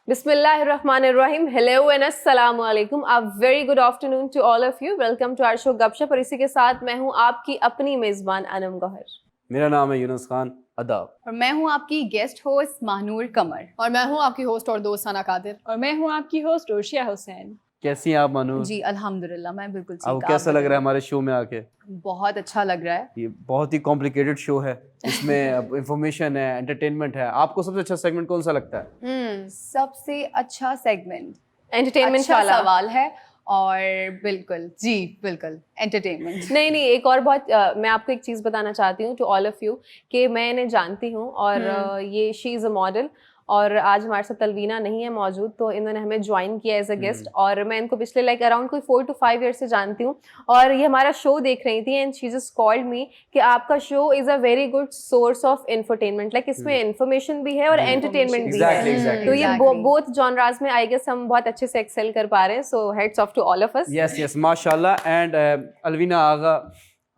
Bismillahirrahmanirrahim. Hello and अस्सलाम वालेकुम. A very good afternoon to all of you. Welcome to our show गपशप. और इसी के साथ मैं हूँ आपकी अपनी मेजबान अनम गौहर. मेरा नाम है यूनुस खान अदाब. और मैं हूँ आपकी गेस्ट होस्ट महानूर कमर. और मैं हूँ आपकी होस्ट और दोस्त सना कादिर. और मैं हूँ आपकी होस्ट उर्शिया हुसैन. कैसी हैं आप मानू? जी अल्हम्दुलिल्लाह मैं बिल्कुल ठीक. आपको कैसा लग रहा है हमारे शो में आके? बहुत अच्छा लग रहा है. ये बहुत ही कॉम्प्लिकेटेड शो है. इसमें इंफॉर्मेशन है, एंटरटेनमेंट है. आपको सबसे अच्छा सेगमेंट कौन सा लगता है? सबसे अच्छा सेगमेंट एंटरटेनमेंट अच्छा वाला सवाल है. और बिल्कुल जी बिल्कुल एंटरटेनमेंट. नहीं एक और बहुत मैं आपको एक चीज़ बताना चाहती हूँ टू ऑल ऑफ यू कि मैं इन्हें जानती हूँ और ये शी इज़ अ मॉडल. और आज हमारे साथ तलवीना नहीं है मौजूद, तो इन्होंने हमें ज्वाइन किया एज अ गेस्ट. और मैं इनको पिछले लाइक अराउंड कोई 4 to 5 ईयर से जानती हूँ. और ये हमारा शो देख रही थी and she just called me कि आपका show is a very good source of infotainment. Like इसमें इन्फॉर्मेशन भी है और एंटरटेनमेंट भी है. तो ये बोथ जॉनराज में आई गेस हम बहुत अच्छे से एक्सेल कर पा रहे हैं. So hats off to all of us. Yes माशाल्लाह. एंड अलवीना आगा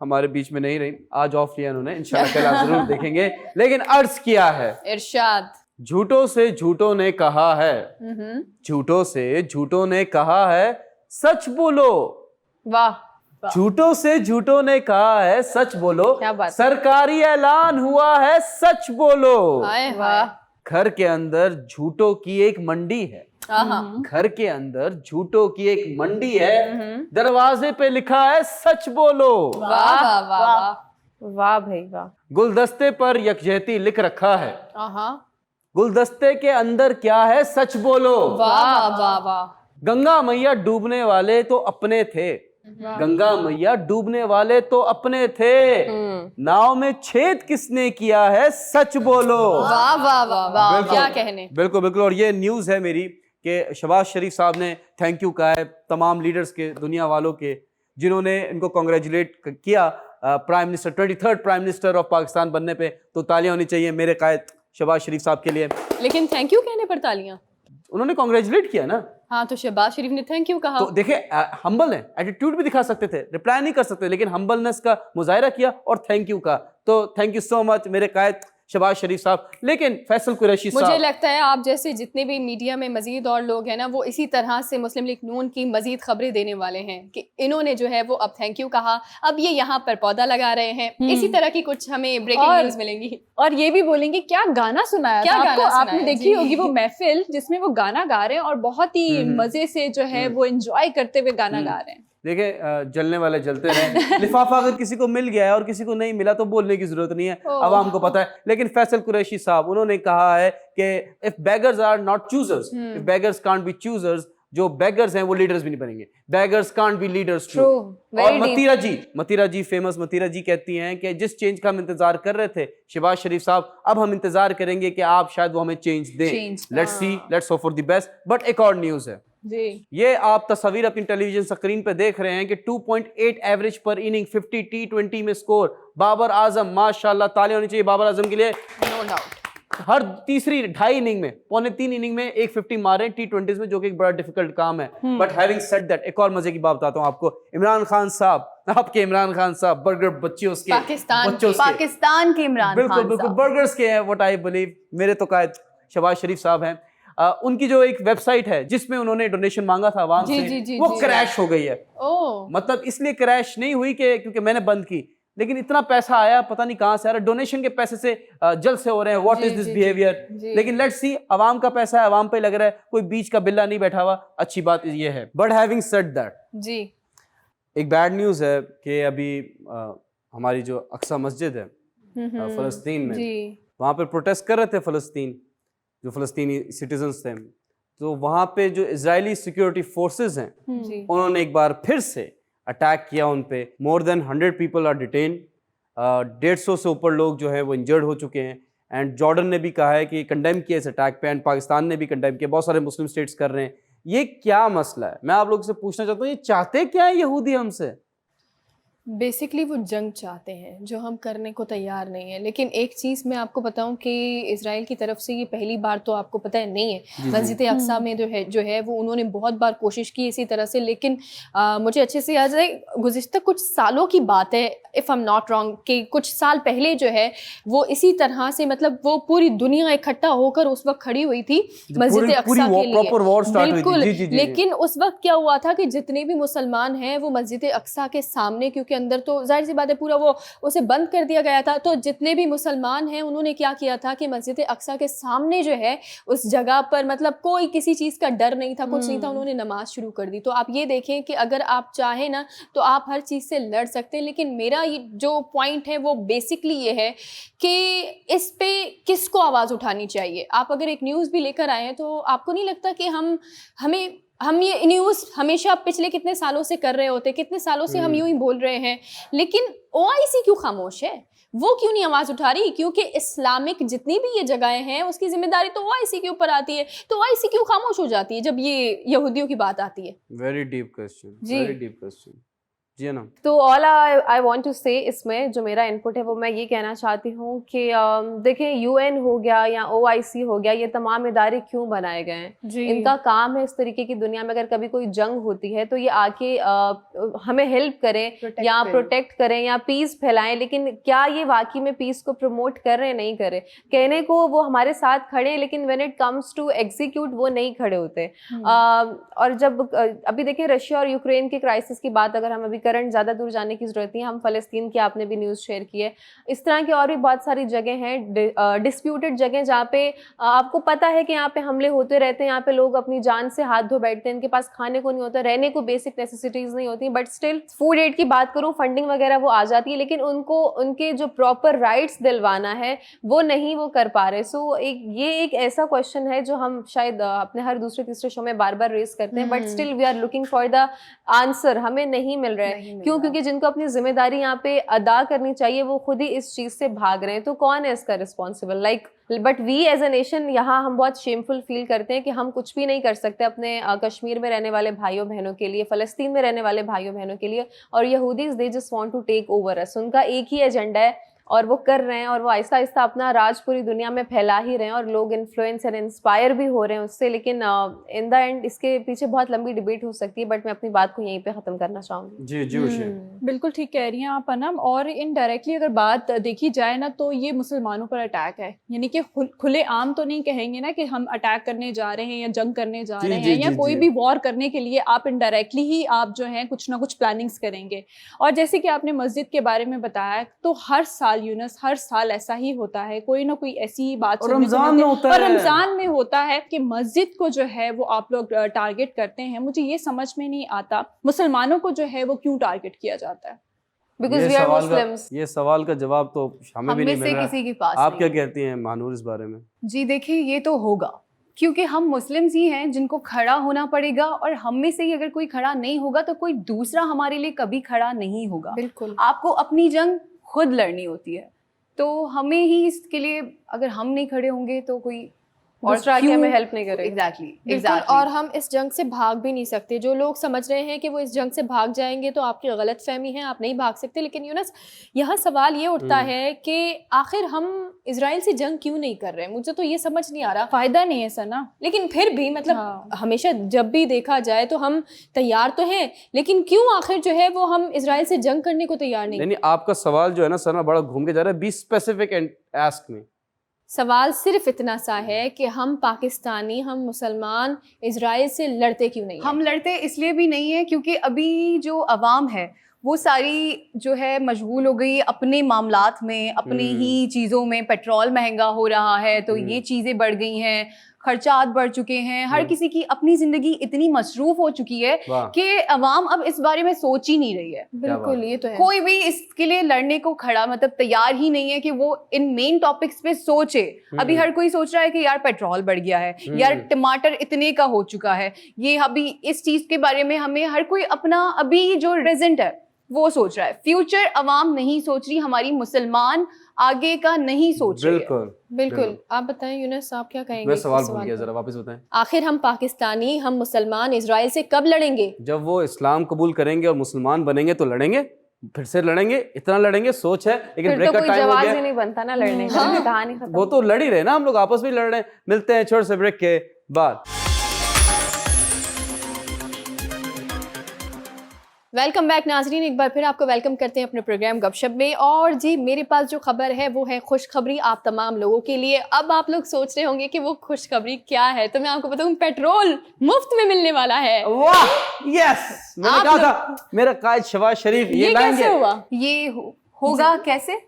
हमारे बीच में नहीं रही, आज ऑफ लिया उन्होंने. इंशाल्लाह कल आप जरूर देखेंगे. लेकिन अर्ज किया है इरशाद. झूठों से झूठों ने कहा है, झूठों से झूठों ने कहा है सच बोलो. वाह. झूठों से झूठों ने कहा है सच बोलो. क्या बात. सरकारी ऐलान हुआ है सच बोलो. वाह. घर के अंदर झूठों की एक मंडी है. घर के अंदर झूठों की एक मंडी है. दरवाजे पे लिखा है सच बोलो. वाह वाह वाह भाई वाह. गुलदस्ते पर यकजहती लिख रखा है. गुलदस्ते के अंदर क्या है सच बोलो. वाह वाह वाह. गंगा मैया डूबने वाले तो अपने थे. गंगा मैया डूबने वाले तो अपने थे. नाव में छेद किसने किया है सच बोलो. वाह वाह वाह वाह. बिल्कुल. क्या कहने. बिल्कुल बिल्कुल. और ये न्यूज़ है मेरी कि शहबाज शरीफ साहब ने थैंक यू कहा है तमाम लीडर्स के, दुनिया वालों के, जिन्होंने इनको कॉन्ग्रेचुलेट किया prime minister 23rd prime minister of Pakistan बनने पे. तो तालियां होनी चाहिए मेरे कायद शहबाज शरीफ साहब के लिए. लेकिन थैंक यू कहने पर तालियां. उन्होंने कॉन्ग्रेचुलेट किया ना. हाँ तो शहबाज शरीफ ने थैंक यू कहा. तो देखे हम्बल है, एटीट्यूड भी दिखा सकते थे, रिप्लाई नहीं कर सकते, लेकिन हम्बलनेस का मुजाहिरा किया और थैंक यू का. तो थैंक यू सो मच मेरे कायद शहबाज शरीफ साहब. लेकिन फैसल कुरैशी साहब, मुझे लगता है आप जैसे जितने भी मीडिया में मजीद और लोग हैं ना, वो इसी तरह से मुस्लिम लीग नून की मजीद खबरें देने वाले हैं कि इन्होंने जो है वो अब थैंक यू कहा, अब ये यहाँ पर पौधा लगा रहे हैं. इसी तरह की कुछ हमें ब्रेकिंग न्यूज मिलेंगी. और ये भी बोलेंगे क्या गाना सुनाया क्या था गाना आपको. सुनाया, आपने देखी जी. होगी वो महफिल जिसमें वो गाना गा रहे हैं और बहुत ही मजे से जो है वो एंजॉय करते हुए गाना गा रहे हैं. देखे जलने वाले जलते रहे. लिफाफा अगर किसी को मिल गया है और किसी को नहीं मिला तो बोलने की जरूरत नहीं है, अवाम को पता है. लेकिन फैसल कुरैशी साहब उन्होंने कहा है कि if beggars are not choosers, if beggars can't be choosers, जो बेगर्स हैं वो लीडर्स भी नहीं बनेंगे. Beggars can't be leaders too. और मतीरा जी फेमस मतीरा जी कहती हैं कि जिस चेंज का हम इंतजार कर रहे थे शहबाज शरीफ साहब, अब हम इंतजार करेंगे कि आप शायद वो हमें चेंज दें. Let's see, let's hope for the best. But एक और न्यूज है जी. ये आप तस्वीर अपनी टेलीविजन स्क्रीन पे देख रहे हैं कि 2.8 एवरेज पर इनिंग, 50 T20 में स्कोर. बाबर आजम माशाल्लाह, तालियां होनी चाहिए बाबर आजम के लिए. No doubt. हर तीसरी 2.5 इनिंग में, पौने 3 इनिंग में 150 मारे T20s में, जो कि एक बड़ा डिफिकल्ट काम है. बट हैविंग सेड दैट, एक और मजे की बात बताता हूँ आपको. इमरान खान साहब, आपके इमरान खान साहब, बर्गर बच्चों के, पाकिस्तान के इमरान खान बिल्कुल बिल्कुल बर्गर्स के हैं. व्हाट आई बिलीव मेरे तो कायद शहबाज शरीफ साहब हैं. उनकी जो एक वेबसाइट है जिसमें उन्होंने डोनेशन मांगा था आवाम से, वो क्रैश हो गई है. मतलब इसलिए क्रैश नहीं हुई कि क्योंकि मैंने बंद की, लेकिन इतना पैसा आया पता नहीं कहां से आ रहा है. डोनेशन के पैसे से जल्द से हो रहे हैं. What is this behaviour. लेकिन लेट्स सी, आवाम का पैसा है, आवाम पे लग रहा है, कोई बीच का बिल्ला नहीं बैठा हुआ. अच्छी बात ये है. बट हैविंग सेड दैट जी, एक बैड न्यूज है कि अभी हमारी जो अक्सा मस्जिद है फलस्तीन में, वहां पर प्रोटेस्ट कर रहे थे फलस्तीन, जो फलस्तीनी सिटीजन्स थे. तो वहाँ पे जो इजरायली सिक्योरिटी फोर्सेस हैं, उन्होंने एक बार फिर से अटैक किया उन पे. More than 100 people are detain. 150 से ऊपर लोग जो है वो इंजर्ड हो चुके हैं. एंड जॉर्डन ने भी कहा है कि कंडेम किया इस अटैक पे, एंड पाकिस्तान ने भी कंडेम किया. बहुत सारे मुस्लिम स्टेट्स कर रहे हैं. ये क्या मसला है? मैं आप लोग से पूछना चाहता हूँ, ये चाहते क्या है यहूदी हमसे? बेसिकली वो जंग चाहते हैं जो हम करने को तैयार नहीं है। लेकिन एक चीज़ मैं आपको बताऊं कि इजराइल की तरफ से ये पहली बार तो आपको पता है नहीं है। मस्जिद अक्सा में जो है वो उन्होंने बहुत बार कोशिश की इसी तरह से, लेकिन मुझे अच्छे से याद है गुज़िश्ता कुछ सालों की बात है, if I am not wrong, कि कुछ साल पहले जो है वो इसी तरह से मतलब वो पूरी दुनिया इकट्ठा होकर उस वक्त खड़ी हुई थी मस्जिद अक्सा के लिए। बिल्कुल, लेकिन उस वक्त क्या हुआ था कि जितने भी मुसलमान हैं वो मस्जिद अक्सा के सामने, क्योंकि अंदर तो जाहिर सी बात है पूरा वो उसे बंद कर दिया गया था, तो जितने भी मुसलमान हैं उन्होंने क्या किया था कि मस्जिद अक्सा के सामने जो है उस जगह पर मतलब कोई किसी चीज़ का डर नहीं था, कुछ नहीं था, उन्होंने नमाज शुरू कर दी। तो आप ये देखें कि अगर आप चाहें ना तो आप हर चीज़ से लड़ सकते हैं, लेकिन मेरा ये जो पॉइंट है वो बेसिकली ये है कि इस पे किसको आवाज़ उठानी चाहिए। आप अगर एक न्यूज़ भी लेकर आए हैं तो आपको नहीं लगता कि हम ये न्यूज़ हमेशा पिछले कितने सालों से कर रहे होते, कितने सालों से हम यूं ही बोल रहे हैं, लेकिन ओआईसी क्यों खामोश है? वो क्यों नहीं आवाज़ उठा रही? क्योंकि इस्लामिक जितनी भी ये जगहें हैं उसकी जिम्मेदारी तो ओआईसी के ऊपर आती है, तो ओआईसी क्यों खामोश हो जाती है जब ये यहूदियों की बात आती है? वेरी डीप क्वेश्चन, जी। Very deep question. जी ना। तो ऑल आई वांट टू से इसमें जो मेरा इनपुट है वो मैं ये कहना चाहती हूँ कि देखें यूएन हो गया या ओआईसी हो गया, ये तमाम इदारे क्यों बनाए गए हैं? इनका काम है इस तरीके की दुनिया में अगर कभी कोई जंग होती है तो ये आके हमें हेल्प करें या प्रोटेक्ट करें या पीस फैलाएं, लेकिन क्या ये वाकई में पीस को प्रमोट कर रहे हैं? नहीं कर रहे। कहने को वो हमारे साथ खड़े हैं लेकिन when it comes to execute वो नहीं खड़े होते। और जब अभी देखें रशिया और यूक्रेन के क्राइसिस की बात, अगर हम अभी करंट ज़्यादा दूर जाने की ज़रूरत नहीं है, हम फ़लस्तीन की आपने भी न्यूज़ शेयर की है, इस तरह की और भी बहुत सारी जगह हैं, डिस्प्यूटेड जगह जहाँ पे आपको पता है कि यहाँ पे हमले होते रहते हैं, यहाँ पे लोग अपनी जान से हाथ धो बैठते हैं, इनके पास खाने को नहीं होता, रहने को बेसिक नेसेसिटीज़ नहीं होती, बट स्टिल फूड एड की बात करूँ, फंडिंग वगैरह वो आ जाती है, लेकिन उनको उनके जो प्रॉपर राइट्स दिलवाना है वो नहीं वो कर पा रहे। सो ये एक ऐसा क्वेश्चन है जो हम शायद अपने हर दूसरे तीसरे शो में बार बार रेस करते हैं, but still we are looking for the answer, हमें नहीं मिल रहा है। क्यों? क्योंकि जिनको अपनी जिम्मेदारी यहाँ पे अदा करनी चाहिए वो खुद ही इस चीज से भाग रहे हैं, तो कौन है इसका responsible? But we as a nation यहाँ हम बहुत शेमफुल फील करते हैं कि हम कुछ भी नहीं कर सकते अपने कश्मीर में रहने वाले भाइयों बहनों के लिए, फ़लस्तीन में रहने वाले भाइयों बहनों के लिए, और यहूदीज they just want to take over us. उनका एक ही एजेंडा है और वो कर रहे हैं, और वो आहिस्ता आहिस्ता अपना राज पूरी दुनिया में फैला ही रहे हैं, और लोग इन्फ्लुएंस एंड इंस्पायर भी हो रहे हैं उससे। लेकिन इन द एंड इसके पीछे बहुत लंबी डिबेट हो सकती है, बट मैं अपनी बात को यहीं पे ख़त्म करना चाहूँगी। जी जी बिल्कुल ठीक कह रही हैं आप अनम। और इनडायरेक्टली अगर बात देखी जाए ना तो ये मुसलमानों पर अटैक है, यानी कि खुले आम तो नहीं कहेंगे ना कि हम अटैक करने जा रहे हैं या जंग करने जा रहे हैं या कोई भी वॉर करने के लिए, आप इनडायरेक्टली ही आप जो है कुछ ना कुछ प्लानिंग्स करेंगे। और जैसे कि आपने मस्जिद के बारे में बताया, तो हर साल यूनस हर साल ऐसा ही होता है, कोई ना कोई ऐसी बात और रमजान में होता है, और रमजान में होता है कि मस्जिद को जो है वो आप लोग टारगेट करते हैं। मुझे ये समझ में नहीं आता मुसलमानों को जो है वो क्यों टारगेट किया जाता है। Because we are Muslims. ये सवाल का जवाब तो हमें भी नहीं मिल रहा। किसी के पास आप क्या कहती हैं महानूर इस बारे में? जी देखिए, ये तो होगा क्योंकि हम मुस्लिम्स ही हैं जिनको खड़ा होना पड़ेगा, और हम में से ही अगर कोई खड़ा नहीं होगा तो कोई दूसरा हमारे लिए कभी खड़ा नहीं होगा। बिल्कुल, आपको अपनी जंग खुद लड़नी होती है, तो हमें ही इसके लिए, अगर हम नहीं खड़े होंगे तो कोई दूसरा क्या हमें हेल्प नहीं करेगा। एग्जैक्टली। और हम इस जंग से भाग भी नहीं सकते। जो लोग समझ रहे हैं कि वो इस जंग से भाग जाएंगे तो आपकी गलत फहमी है, आप नहीं भाग सकते। लेकिन यूनस, यहाँ सवाल ये उठता है कि आखिर हम इजराइल से जंग क्यों नहीं कर रहे हैं? मुझे तो ये समझ नहीं आ रहा। फायदा नहीं है सना, लेकिन फिर भी मतलब हमेशा जब भी देखा जाए तो हम तैयार तो हैं, लेकिन क्यों आखिर जो है वो हम इजराइल से जंग करने को तैयार नहीं? आपका सवाल जो है ना सना बड़ा घूम के जा रहा है। Be specific and ask me. सवाल सिर्फ इतना सा है कि हम पाकिस्तानी, हम मुसलमान इजराइल से लड़ते क्यों नहीं? हम लड़ते इसलिए भी नहीं है क्योंकि अभी जो अवाम है वो सारी जो है मशगूल हो गई अपने मामलात में, अपने ही चीज़ों में। पेट्रोल महंगा हो रहा है तो ये चीज़ें बढ़ गई हैं, खर्चात बढ़ चुके हैं, हर किसी की अपनी ज़िंदगी इतनी मसरूफ़ हो चुकी है कि अवाम अब इस बारे में सोच ही नहीं रही है। बिल्कुल, ये तो है। कोई भी इसके लिए लड़ने को खड़ा मतलब तैयार ही नहीं है कि वो इन मेन टॉपिक्स पे सोचे। अभी हर कोई सोच रहा है कि यार पेट्रोल बढ़ गया है, यार टमाटर इतने का हो चुका है, ये अभी इस चीज़ के बारे में हमें हर कोई अपना अभी जो प्रेजेंट है वो सोच रहा है। फ्यूचर अवाम नहीं सोच रही, हमारी मुसलमान आगे का नहीं सोच रही है। बिल्कुल। आप बताएं यूनस, आप क्या कहेंगे? मैं सवाल भूल गया, जरा वापस बताएं। आखिर हम पाकिस्तानी, हम मुसलमान इजराइल से कब लड़ेंगे? जब वो इस्लाम कबूल करेंगे और मुसलमान बनेंगे तो लड़ेंगे। फिर से लड़ेंगे, इतना लड़ेंगे, सोच है, लेकिन फिर ब्रेक तो का कोई टाइम हो जवाब गया। ही नहीं बनता ना लड़ने का, फिर कहानी खत्म। वो तो लड़ ही रहे ना, हम लोग आपस में लड़ रहे हैं। मिलते हैं छोटे से ब्रेक के बाद। वेलकम बैक नाजरीन, एक बार फिर आपको वेलकम करते हैं अपने प्रोग्राम गपशप में। और जी मेरे पास जो खबर है वो है खुशखबरी आप तमाम लोगों के लिए। अब आप लोग सोच रहे होंगे कि वो खुशखबरी क्या है, तो मैं आपको बताऊं, पेट्रोल मुफ्त में मिलने वाला है। वाह, यस, मैंने कहा था मेरा कायद शहबाज शरीफ ये लाएंगे। कैसे हुआ? ये होगा कैसे?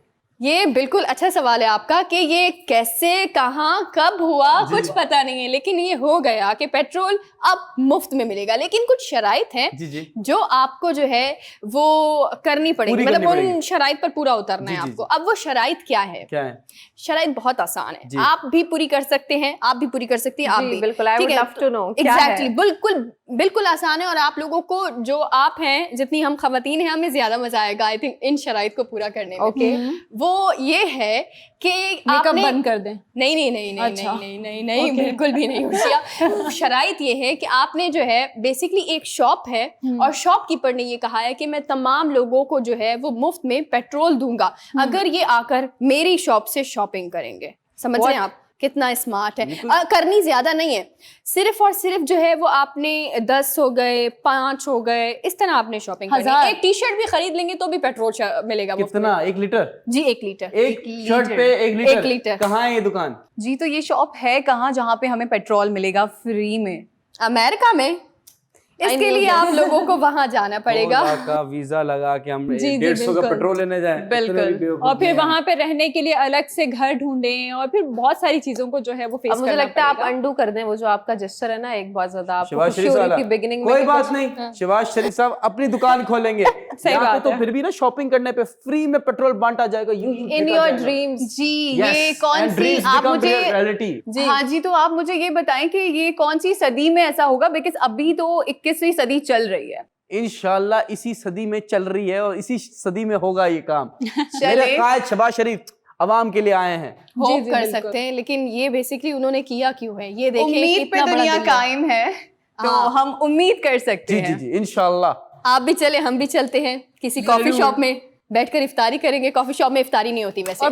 ये बिल्कुल अच्छा सवाल है आपका कि ये कैसे, कहाँ, कब हुआ, कुछ पता नहीं है, लेकिन ये हो गया कि पेट्रोल अब मुफ्त में मिलेगा। लेकिन कुछ शराइत हैं जी जी, जो आपको जो है वो करनी पड़ेगी, पूरी मतलब करनी उन पड़ेगी। शराइत पर पूरा उतरना जी, है जी, आपको। जी। अब वो शराइत क्या है? क्या है? शराइत बहुत आसान जी। है, आप भी पूरी कर सकते हैं, आप भी पूरी कर सकती हैं, आप जी, भी। बिल्कुल, I ठीक would है? love to know, क्या Exactly, है? बिल्कुल बिल्कुल आसान है। और आप लोगों को, जो आप हैं, जितनी हम खवातीन हैं, हमें ज्यादा मजा आएगा आई थिंक इन शराइत को पूरा करने में। ओके, वो ये है कि मेकअप आपने बंद कर दें। नहीं नहीं नहीं नहीं अच्छा। नहीं नहीं नहीं नहीं बिल्कुल भी नहीं होशिया। शराइत ये है कि आपने जो है बेसिकली एक शॉप है और शॉपकीपर ने ये कहा है कि मैं तमाम लोगों को जो है वो मुफ्त में पेट्रोल दूंगा अगर ये आकर मेरी शॉप से शॉपिंग करेंगे। समझ रहे हैं आप कितना स्मार्ट है? करनी ज्यादा नहीं है, सिर्फ और सिर्फ जो है वो आपने 10 हो गए, 5 हो गए, इस तरह आपने शॉपिंग करनी है। एक टी शर्ट भी खरीद लेंगे तो भी पेट्रोल मिलेगा मुफ्त में। कितना? 1 लीटर? जी 1 लीटर। एक शर्ट पे 1 लीटर? 1 लीटर। कहाँ है ये दुकान? जी, तो ये शॉप है कहाँ जहाँ पे हमें पेट्रोल मिलेगा फ्री में? अमेरिका में। इसके लिए आप लोगों को वहां जाना पड़ेगा। 2 लाख का वीजा लगा के हम जी, 150 का बिल्कुल। पेट्रोल लेने जाएं। बिल्कुल। इतने भी बेवकूफ और फिर नहीं हैं। वहां पे रहने के लिए अलग से घर ढूंढें और फिर बहुत सारी चीजों को जो है वो फेस अब मुझे करना लगता है आप पड़ेगा। अंडू कर दें वो जो आपका जेस्चर है ना, एक बहुत ज्यादा आपको शहबाज खुशी शरीफ हो रही वाला थी बिगिनिंग में कोई कि बात कुछ- नहीं, शहबाज शरीफ साहब अपनी दुकान खोलेंगे। सही यहाँ पे बात तो है। फिर भी ना शॉपिंग करने पे फ्री में पेट्रोल बांटा जाएगा। In your dreams. जी, ये कौन सी, आप मुझे रियलिटी। हाँ जी, तो आप मुझे ये बताएं कि ये कौन सी सदी में ऐसा होगा, बिकॉज अभी तो 21वीं सदी चल रही है। इंशाल्लाह इसी सदी में चल रही है और इसी सदी में होगा ये काम। चले। मेरे कायद शहबाज शरीफ अवाम के लिए आए हैं। होप जी, जी, कर बिल्कुल। सकते हैं, लेकिन ये बेसिकली उन्होंने किया क्यों है ये देखें। उम्मीद पे कितना बड़ा दुनिया दिल है। कायम है, तो हाँ। हम उम्मीद कर सकते जी जी हैं। जी, इंशाल्लाह। आप भी चले, हम भी चलते हैं किसी कॉफी शॉप में बैठकर इफ्तारी करेंगे। कॉफी शॉप में इफ्तारी नहीं होती वैसे।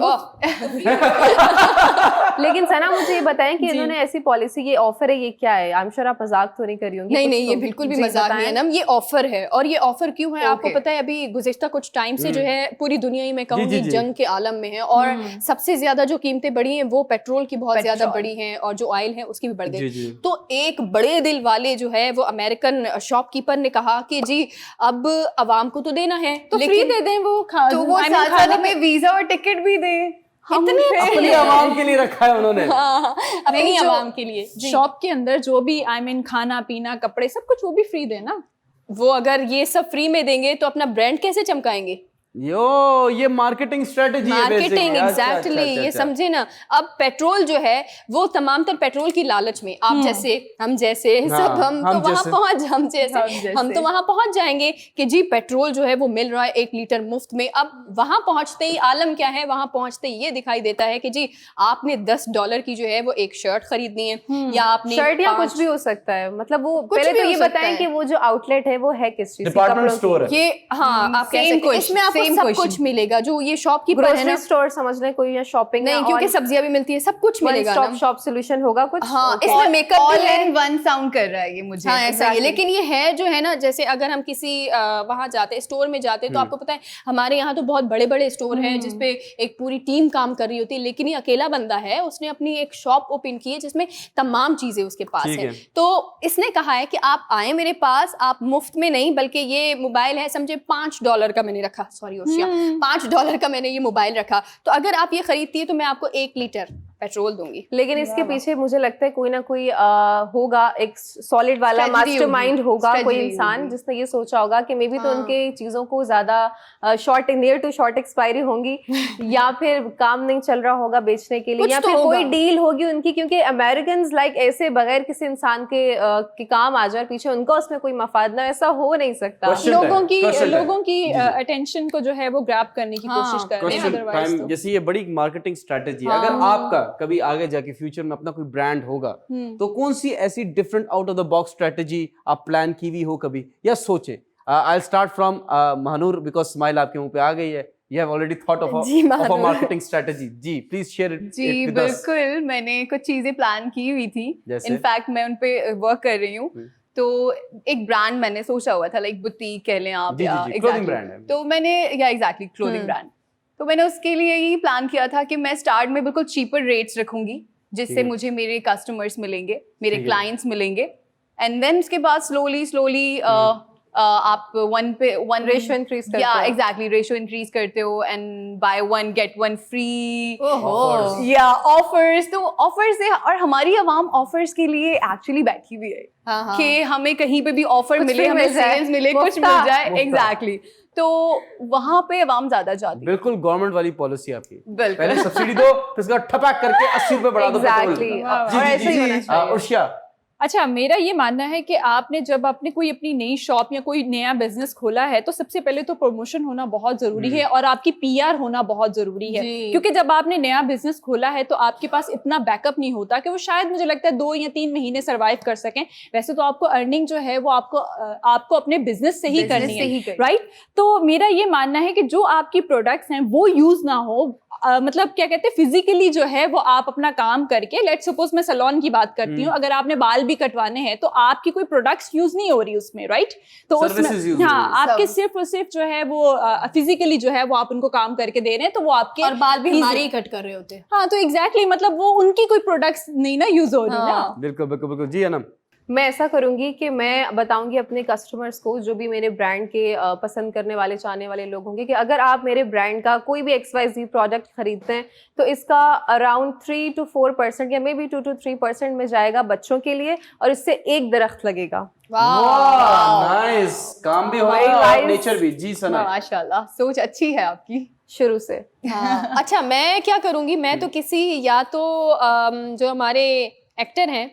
लेकिन सना मुझे ये बताएं कि इन्होंने ऐसी पॉलिसी, ये ऑफर है, ये क्या है? आई एम श्योर आप मजाक तो नहीं कर रही होंगी। नहीं कुछ नहीं, ये तो बिल्कुल भी जी मजाक नहीं है बताएं। ना, ये ऑफर है। और ये ऑफर क्यों है आपको Okay. पता है? अभी गुज़िश्ता कुछ टाइम से जो है पूरी दुनिया ही मैं जी, कहूँगी जी। जंग के आलम में है और सबसे ज्यादा जो कीमतें बढ़ी हैं वो पेट्रोल की बहुत ज्यादा पेट्रोल। बढ़ी हैं और जो ऑयल है उसकी भी बढ़ जी, गई। जी। तो एक बड़े दिल वाले जो है वो अमेरिकन शॉपकीपर ने कहा कि जी अब आवाम को तो देना है तो फ्री लेकिन दे दें वो तो वो साथ साथ हमें वीजा और टिकट भी दे। अपनी आवाम के लिए रखा है उन्होंने। हाँ, अपनी नहीं, जो आवाम के लिए जी। शॉप के अंदर जो भी खाना पीना कपड़े सब कुछ वो भी फ्री देना। वो अगर ये सब फ्री में देंगे तो अपना ब्रांड कैसे चमकाएंगे? ये मार्केटिंग स्ट्रेटजी है मार्केटिंग, basically। अच्छा, एग्जैक्टली, अच्छा, ये अच्छा। समझे ना। अब पेट्रोल जो है वो तमाम तर पेट्रोल की लालच में आप जैसे, हम जैसे हाँ, सब हम तो हम वहां जैसे। पहुंच, हम हम जैसे जैसे। हम तो वहां पहुंच जाएंगे कि जी पेट्रोल जो है वो मिल रहा है 1 लीटर मुफ्त में। अब वहां पहुंचते ही आलम क्या है, वहां पहुंचते ही ये दिखाई देता है कि जी आपने $10 की जो है वो एक शर्ट खरीदनी है या आपने शर्ट या 5 कुछ भी हो सकता है, मतलब वो कुछ पहले भी तो हो ये सकता बताएं है। कि वो जो आउटलेट है वो है किस चीज की? डिपार्टमेंट कपड़ों की? स्टोर है। ये हाँ आप कह Same सकते हैं। question, इसमें आपको same सब question। कुछ मिलेगा जो ये शॉपकीपर है ग्रोसरी ना। स्टोर समझ लें कोई, या शॉपिंग नहीं, क्योंकि सब्जियां भी मिलती है, सब कुछ मिलेगा स्टॉप ना। शॉप सॉल्यूशन होगा कुछ। हाँ, Okay. इसमें मेकअप ऑल भी है। इन वन साउंड कर रहा है ये मुझे। हाँ ऐसा ही है, Exactly. लेकिन ये है जो है ना, जैसे अगर हम किसी वहां जाते, स्टोर में जाते, तो आपको पता है हमारे यहाँ तो बहुत बड़े बड़े स्टोर हैं जिसपे एक पूरी टीम काम कर रही होती है, लेकिन ये अकेला बंदा है, उसने अपनी एक शॉप ओपन की है जिसमें तमाम चीजें उसके पास ठीक है। है। तो इसने कहा है कि आप आए मेरे पास, आप मुफ्त में नहीं, बल्कि ये मोबाइल है समझे $5 का मैंने रखा, सॉरी ओशिया, $5 का मैंने ये मोबाइल रखा, तो अगर आप ये खरीदती है तो मैं आपको 1 लीटर पेट्रोल दूंगी। लेकिन इसके पीछे मुझे लगता है कोई ना कोई होगा, एक सॉलिड वाला Strategy मास्टरमाइंड होगा, कोई Strategy इंसान होगी। जिसने ये सोचा होगा कि मे बी तो हाँ। उनके चीजों को ज्यादा short, near to short expiry होंगी या फिर काम नहीं चल रहा होगा बेचने के लिए, कुछ या तो फिर कोई होगा। डील होगी उनकी, क्योंकि अमेरिकन लाइक ऐसे बगैर किसी इंसान के काम आ जाए पीछे उनका उसमें कोई मफाद ना, ऐसा हो नहीं सकता। Question लोगों time, की question time। लोगों की जी, जी। अटेंशन को जो है वो ग्रैब करने की हाँ, कोशिश कर रहे हैं, क्वेश्चन अदरवाइज टाइम, तो जैसे ये बड़ी मार्केटिंग स्ट्रेटेजी है। हाँ। अगर आपका कभी आगे जाके फ्यूचर में अपना कोई ब्रांड होगा तो कौन सी ऐसी different out of the box strategy आप प्लान की हुई हो कभी, या सोचे? I'll start from Mahanur because smile आपके मुंह पे आ गई है. You have already thought of ji, a Mahnoor. marketing strategy. Ji, please share it ji with us. बिल्कुल, मैंने कुछ चीजें प्लान की हुई थी. जैसे? इनफैक्ट मैं उन पे वर्क कर रही हूँ. तो एक ब्रांड मैंने सोचा हुआ था, लाइक बुटीक कह लें आप, जी, या जी, clothing brand है. तो मैंने एग्जैक्टली क्लोथिंग ब्रांड. तो मैंने उसके लिए ही प्लान किया था कि मैं स्टार्ट में बिल्कुल चीपर रेट्स रखूंगी, जिससे ठीक है. मुझे मेरे कस्टमर्स मिलेंगे, मेरे ठीक है. क्लाइंट्स मिलेंगे. एंड देन उसके बाद स्लोली आप वन रेशियो इंक्रीज करते या हो. एग्जैक्टली रेशियो इंक्रीज करते हो and by one get one free Offers. या ऑफर्स. तो ऑफर्स है, और हमारी आवाम ऑफर्स के लिए एक्चुअली बैठी हुई है हाँ. कि हमें कहीं पे भी ऑफर कुछ मिले, भी हमें मिल जाए, सेल्स मिले, कुछ मुफ्ता. मिल जाए. मुफ्ता. एग्जैक्टली. तो वहां पे आवाम ज्यादा जाती है. बिल्कुल गवर्नमेंट वाली पॉलिसी आपकी. बिल्कुल. पहले सब्सिडी दो, फिर उसका ठपाक करके 80 रुपए बढ़ा दो. Exactly. पेट्रोल. और ऐसे ही होना चाहिए. उर्शिया. अच्छा, मेरा ये मानना है कि आपने जब आपने कोई अपनी नई शॉप या कोई नया बिजनेस खोला है तो सबसे पहले तो प्रमोशन होना बहुत जरूरी है और आपकी पीआर होना बहुत जरूरी है. क्योंकि जब आपने नया बिजनेस खोला है तो आपके पास इतना बैकअप नहीं होता कि वो शायद मुझे लगता है 2 या 3 महीने सरवाइव कर सकें. वैसे तो आपको अर्निंग जो है वो आपको अपने बिजनेस से ही करनी है, राइट? तो मेरा ये मानना है कि जो आपकी प्रोडक्ट्स हैं वो यूज ना हो, मतलब क्या कहते हैं, फिजिकली जो है वो आप अपना काम करके, लेट सपोज मैं सैलून की बात करती हूँ, अगर आपने बाल भी कटवाने हैं तो आपकी कोई प्रोडक्ट्स यूज नहीं हो रही उसमें, राइट? तो उसमें हाँ, आपके सिर्फ और सिर्फ जो है वो फिजिकली जो है वो आप उनको काम करके दे रहे हैं, तो वो आपके और बाल भी हमारे ही कट कर रहे होते हैं. हाँ, तो एग्जैक्टली मतलब वो उनकी कोई प्रोडक्ट्स नहीं ना यूज हो रही ना. बिल्कुल बिल्कुल बिल्कुल. जी अनम. मैं ऐसा करूंगी कि मैं बताऊंगी अपने कस्टमर्स को, जो भी मेरे ब्रांड के पसंद करने वाले, चाहने वाले लोग होंगे, कि अगर आप मेरे ब्रांड का कोई भी XYZ प्रोडक्ट खरीदते हैं तो इसका अराउंड 3 to 4% या मे बी 2 to 3% में जाएगा बच्चों के लिए, और इससे एक दरख्त लगेगा. नाइस. काम भी होगा और नेचर भी. जी सना. माशाल्लाह, सोच अच्छी है आपकी शुरू से. हाँ. अच्छा, मैं क्या करूंगी, मैं तो किसी, या तो जो हमारे एक्टर हैं,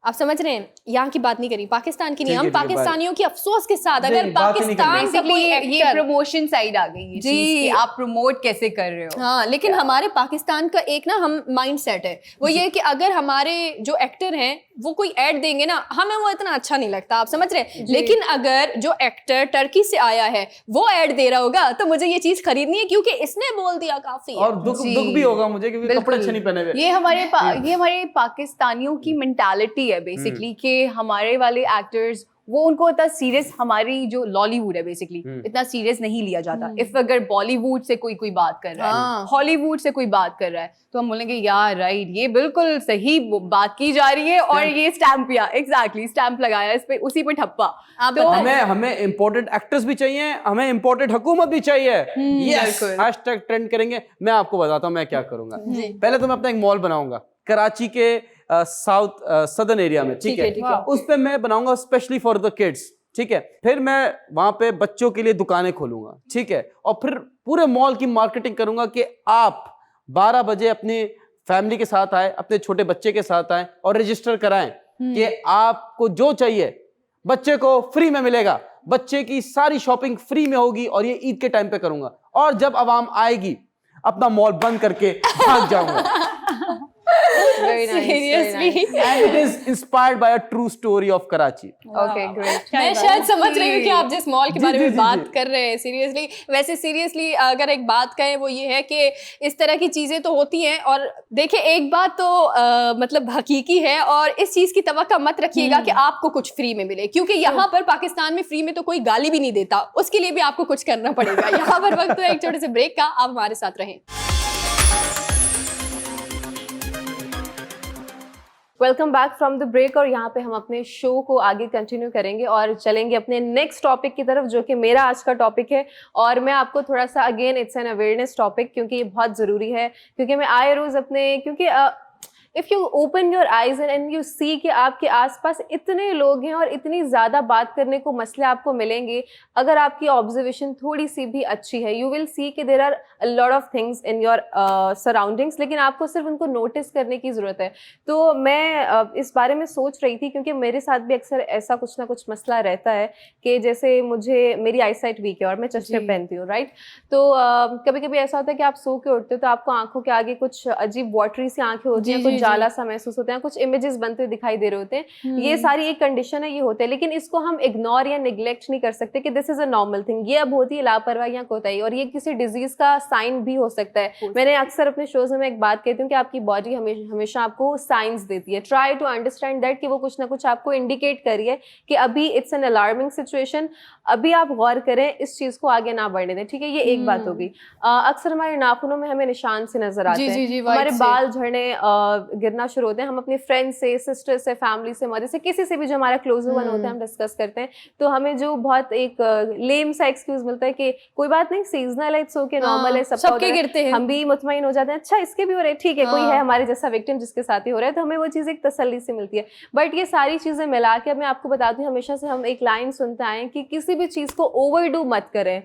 आप समझ रहे हैं, यहाँ की बात नहीं करी, पाकिस्तान की नहीं, हम पाकिस्तानियों की अफसोस के साथ, अगर पाकिस्तान का कोई ये एक्टर, प्रमोशन साइड आ गई है जी, कि आप प्रमोट कैसे कर रहे हो. हाँ, लेकिन हमारे पाकिस्तान का एक ना हम माइंड सेट है, वो ये है कि अगर हमारे जो एक्टर हैं वो कोई ऐड देंगे ना, हमें वो इतना अच्छा नहीं लगता, आप समझ रहे हैं. लेकिन अगर जो एक्टर टर्की से आया है वो ऐड दे रहा होगा तो मुझे ये चीज खरीदनी है, क्योंकि इसने बोल दिया काफी है. और दुख भी होगा मुझे, क्योंकि कपड़े अच्छे नहीं पहने हुए. ये हमारे पाकिस्तानियों की मेंटालिटी है बेसिकली, कि हमारे वाले एक्टर्स वो उनको इतना सीरियस, हमारी जो लॉलीवुड है बेसिकली इतना सीरियस नहीं लिया जाता. इफ अगर बॉलीवुड से कोई बात कर रहा है, हॉलीवुड से कोई बात कर रहा है, तो हम बोलेंगे यार राइट, ये बिल्कुल सही बात की जा रही है, और ये स्टैंप या एग्जैक्टली स्टैंप लगाया इस पे, उसी पे ठप्पा. तो हमें इम्पोर्टेंट एक्टर्स भी चाहिए, हमें इम्पोर्टेंट हुकूमत भी चाहिए. यस, हैशटैग ट्रेंड करेंगे. मैं आपको बताता हूँ मैं क्या करूंगा. पहले तो मैं अपना एक मॉल बनाऊंगा कराची के साउथ सदर्न एरिया में, ठीक है. उस पे मैं बनाऊंगा स्पेशली फॉर द किड्स, ठीक है. फिर मैं वहां पे बच्चों के लिए दुकानें खोलूंगा, ठीक है. और फिर पूरे मॉल की मार्केटिंग करूंगा कि आप 12 बजे अपनी फैमिली के साथ आए, अपने छोटे बच्चे के साथ आए और रजिस्टर कराएं कि आपको जो चाहिए बच्चे को फ्री में मिलेगा. बच्चे की सारी शॉपिंग फ्री में होगी, और ये ईद के टाइम पे करूंगा. और जब आवाम आएगी अपना मॉल बंद करके भाग जाऊंगा. Very nice, Seriously? very nice. And it is inspired by a true story of Karachi. Okay, great. मैं शायद समझ रही हूँ कि आप जिस मॉल के बारे में जी, बात कर रहे हैं, सीरियसली. वैसे सीरियसली अगर एक बात कहें वो ये है कि इस तरह की चीजें तो होती हैं, और देखिए एक बात तो मतलब हकीकी है, और इस चीज की तवक्को मत रखिएगा कि आपको कुछ फ्री में मिले, क्योंकि यहाँ पर पाकिस्तान में फ्री में तो कोई गाली भी नहीं देता, उसके लिए भी आपको कुछ करना पड़ेगा. यहाँ पर वक्त तो एक छोटे से ब्रेक का, आप हमारे साथ रहें. Welcome back from the break, और यहाँ पे हम अपने शो को आगे कंटिन्यू करेंगे और चलेंगे अपने नेक्स्ट टॉपिक की तरफ, जो कि मेरा आज का टॉपिक है. और मैं आपको थोड़ा सा, again it's an awareness topic, क्योंकि ये बहुत ज़रूरी है, क्योंकि मैं आए रोज़ अपने, क्योंकि if you open your eyes and you see कि आपके आसपास इतने लोग हैं और इतनी ज़्यादा बात करने को मसले आपको मिलेंगे, अगर आपकी ऑब्जर्वेशन थोड़ी सी भी अच्छी है, यू विल सी कि there are a lot of things in your surroundings, लेकिन आपको सिर्फ उनको नोटिस करने की ज़रूरत है. तो मैं इस बारे में सोच रही थी, क्योंकि मेरे साथ भी अक्सर ऐसा कुछ ना कुछ मसला रहता है कि जैसे मेरी आई साइट वीक है और मैं चश्मे पहनती हूँ, राइट. तो कभी कभी ऐसा होता है कि आप सो के उठते हो तो आपको आंखों के आगे कुछ अजीब वाटरी सी आंखें होती हैं, कुछ उजाला सा महसूस होता है, कुछ इमेजेस बनते हुए दिखाई दे रहे होते हैं, ये सारी एक कंडीशन है, ये होते हैं, लेकिन इसको हम इग्नोर या निग्लेक्ट नहीं कर सकते कि this is a normal thing. ये अब होती है लापरवाही या कोताही, और ये किसी डिजीज का साइन भी हो सकता है। मैंने अक्सर अपने शोज में एक बात कहती हूँ कि आपकी बॉडी हमेशा आपको साइंस देती है, ट्राई टू अंडरस्टैंड दैट कि वो कुछ ना कुछ आपको इंडिकेट करिए कि अभी इट्स एन अलार्मिंग सिचुएशन, अभी आप गौर करें, इस चीज को आगे ना बढ़ने दें, ठीक है। ये एक बात होगी। अक्सर हमारे नाखूनों में हमें निशान से नजर आते हैं, हमारे बाल झड़ने गिरना शुरू होते हैं, हम अपने फ्रेंड से, सिस्टर से, फैमिली से, मदर से, किसी से भी जो हमारा क्लोजर वन होता है, हम डिस्कस करते हैं, तो हमें जो बहुत एक लेम सा एक्सक्यूज मिलता है कि कोई बात नहीं, सीजनल है, इट्स ओके, नॉर्मल है, सबके गिरते हैं, हम भी मुतमईन हो जाते हैं, अच्छा इसके भी हो रहे हैं, ठीक है, कोई है हमारे जैसा विक्टिम जिसके साथ ही हो रहा है, तो हमें वो चीज एक तसल्ली से मिलती है। बट ये सारी चीजें मिला के मैं आपको बताती हूँ, हमेशा से हम एक लाइन सुनते आए कि किसी भी चीज को ओवरडू मत करें,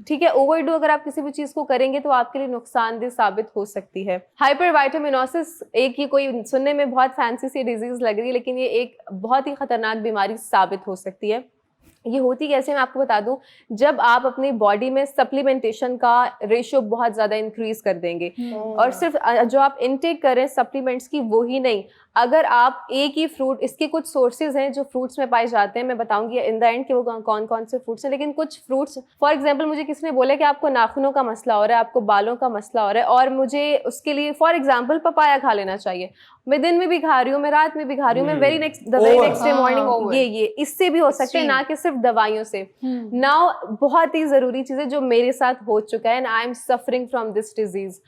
ठीक है। ओवरडू अगर आप किसी भी चीज को करेंगे तो आपके लिए नुकसानदेह साबित हो सकती है। हाइपरवाइटामिनोसिस एक ये कोई सुनने में बहुत फैंसी सी डिजीज लग रही है, लेकिन ये एक बहुत ही खतरनाक बीमारी साबित हो सकती है। ये होती कैसे, मैं आपको बता दूं, जब आप अपनी बॉडी में सप्लीमेंटेशन का रेशियो बहुत ज़्यादा इंक्रीज कर देंगे, और सिर्फ जो आप इनटेक करें सप्लीमेंट्स की वो ही नहीं, अगर आप एक ही फ्रूट, इसके कुछ सोर्सेज हैं जो फ्रूट्स में पाए जाते हैं, मैं बताऊंगी इन द एंड कि वो कौन कौन से फ्रूट्स हैं, लेकिन कुछ फ्रूट्स, फॉर एग्जांपल मुझे किसी ने बोला कि आपको नाखूनों का मसला हो रहा है, आपको बालों का मसला हो रहा है, और मुझे उसके लिए फॉर एग्जांपल पपाया खा लेना चाहिए, मैं दिन में भी खा रही हूँ, मैं रात में भी खा रही हूँ, मैं वेरी नेक्स्ट डे मॉर्निंग, ये इससे भी हो सकते हैं, ना कि सिर्फ दवाइयों से। नाउ बहुत ही जरूरी चीज है जो मेरे साथ हो चुका है, and I am suffering from this disease.